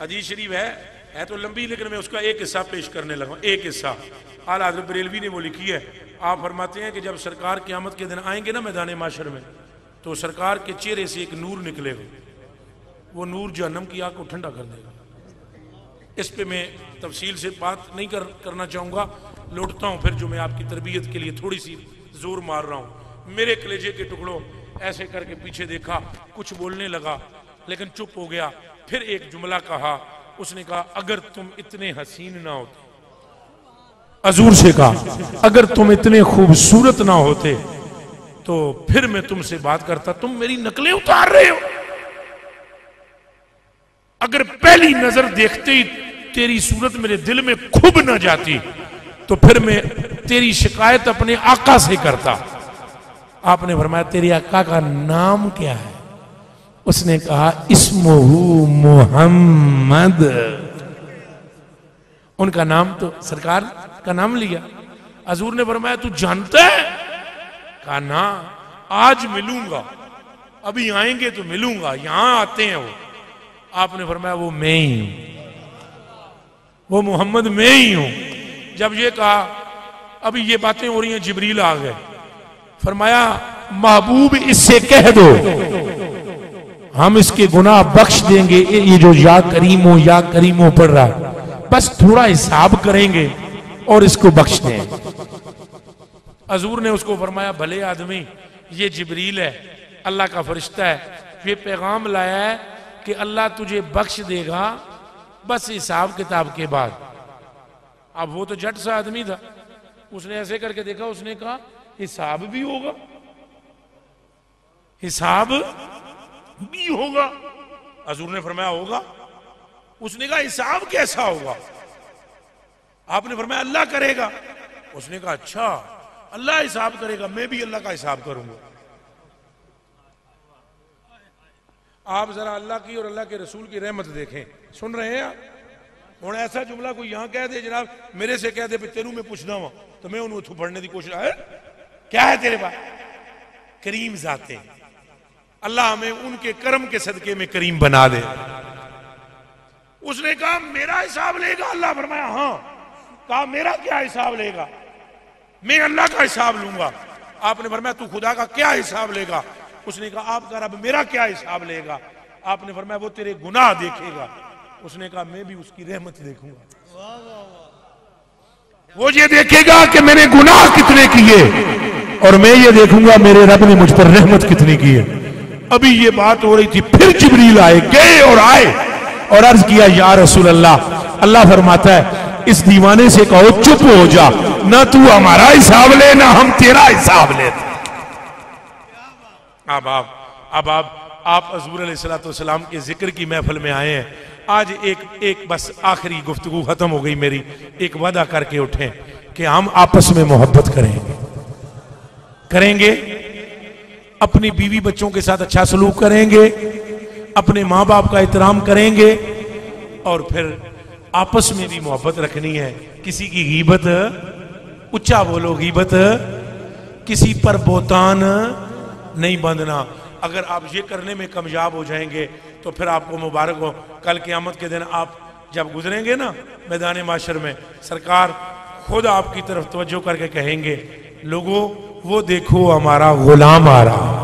हदीस शरीफ है तो लंबी, लेकिन मैं उसका एक हिस्सा पेश करने लगा, एक हिस्सा आला हज़रत बरेलवी ने वो लिखी है। आप फरमाते हैं कि जब सरकार क़यामत के दिन आएंगे ना मैदान माशर में, तो सरकार के चेहरे से एक नूर निकलेगा, वो नूर जहन्नम की आग को ठंडा कर देगा। इस पे मैं तफसील से बात नहीं करना चाहूँगा, लौटता हूँ फिर जो मैं आपकी तरबियत के लिए थोड़ी सी जोर मार रहा हूँ। मेरे कलेजे के टुकड़ों, ऐसे करके पीछे देखा, कुछ बोलने लगा लेकिन चुप हो गया, फिर एक जुमला कहा, उसने कहा अगर तुम इतने हसीन ना होते, हजूर से कहा अगर तुम इतने खूबसूरत ना होते तो फिर मैं तुमसे बात करता, तुम मेरी नकलें उतार रहे हो। अगर पहली नजर देखते ही तेरी सूरत मेरे दिल में खुब ना जाती तो फिर मैं तेरी शिकायत अपने आका से करता। आपने फरमाया तेरे आका का नाम क्या है? उसने कहा इस्मुहु मोहम्मद। उनका नाम तो सरकार का नाम लिया। हजूर ने फरमाया तू जानता है? कहा ना, आज मिलूंगा, अभी आएंगे तो मिलूंगा, यहां आते हैं वो। आपने फरमाया वो मैं ही हूं, वो मोहम्मद मैं ही हूं। जब ये कहा, अभी ये बातें हो रही हैं, जिब्रील आ गए, फरमाया महबूब इससे कह दो हम इसके गुनाह बख्श देंगे, ये जो या करीमो पढ़ रहा है, बस थोड़ा हिसाब करेंगे और इसको बख्श दें। हजूर ने उसको फरमाया भले आदमी, ये जिब्रील है, अल्लाह का फरिश्ता है, ये पैगाम लाया है कि अल्लाह तुझे बख्श देगा बस हिसाब किताब के बाद। अब वो तो जट सा आदमी था, उसने ऐसे करके देखा, उसने कहा हिसाब भी होगा, हिसाब भी होगा। हजूर ने फरमाया होगा। उसने कहा हिसाब कैसा होगा? आपने फरमाया अल्लाह करेगा। उसने कहा अच्छा अल्लाह हिसाब करेगा, मैं भी अल्लाह का हिसाब करूंगा। आप जरा अल्लाह की और अल्लाह के रसूल की रहमत देखें। सुन रहे हैं आप? हूं ऐसा जुमला कोई यहां कह दे जनाब, मेरे से कह दे तेनू मैं पूछना वा, तो मैं उन्होंने पढ़ने की कोशिश है, क्या है तेरे पास? करीम जाते, अल्लाह हमें उनके कर्म के सदके में करीम बना दे। उसने कहा मेरा हिसाब लेगा? अल्लाह फरमाया हाँ। कहा मेरा क्या हिसाब लेगा? मैं अल्लाह का हिसाब लूंगा। आपने फरमाया तू खुदा का क्या हिसाब लेगा? उसने कहा आपका रब मेरा क्या हिसाब लेगा? आपने फरमाया वो तेरे गुनाह देखेगा। उसने कहा मैं भी उसकी रहमत देखूंगा, वो ये देखेगा कि मैंने गुनाह कितने किए और मैं ये देखूंगा मेरे रब ने मुझ पर रहमत कितनी की है। अभी ये बात हो रही थी, फिर जिब्रील आए, गए और आए और अर्ज किया या रसूल अल्लाह। अल्लाह फरमाता है इस दीवाने से कहो चुप हो जा, ना तू हमारा हिसाब ले ना हम तेरा हिसाब लेते। अब आप हजूर अलैहिस्सलाम के जिक्र की महफिल में आए हैं। आज एक बस आखिरी गुफ्तगू खत्म हो गई मेरी। एक वादा करके उठे कि हम आपस में मोहब्बत करेंगे, अपनी बीवी बच्चों के साथ अच्छा सलूक करेंगे, अपने माँ बाप का एहतराम करेंगे और फिर आपस में भी मोहब्बत रखनी है। किसी की गीबत, उच्चा बोलो गीबत, किसी पर बोतान नहीं बांधना। अगर आप ये करने में कामयाब हो जाएंगे तो फिर आपको मुबारक हो। कल क़यामत के दिन आप जब गुजरेंगे ना मैदान माशर में, सरकार खुद आपकी तरफ तवज्जो करके कहेंगे लोगों वो देखो हमारा गुलाम आ रहा।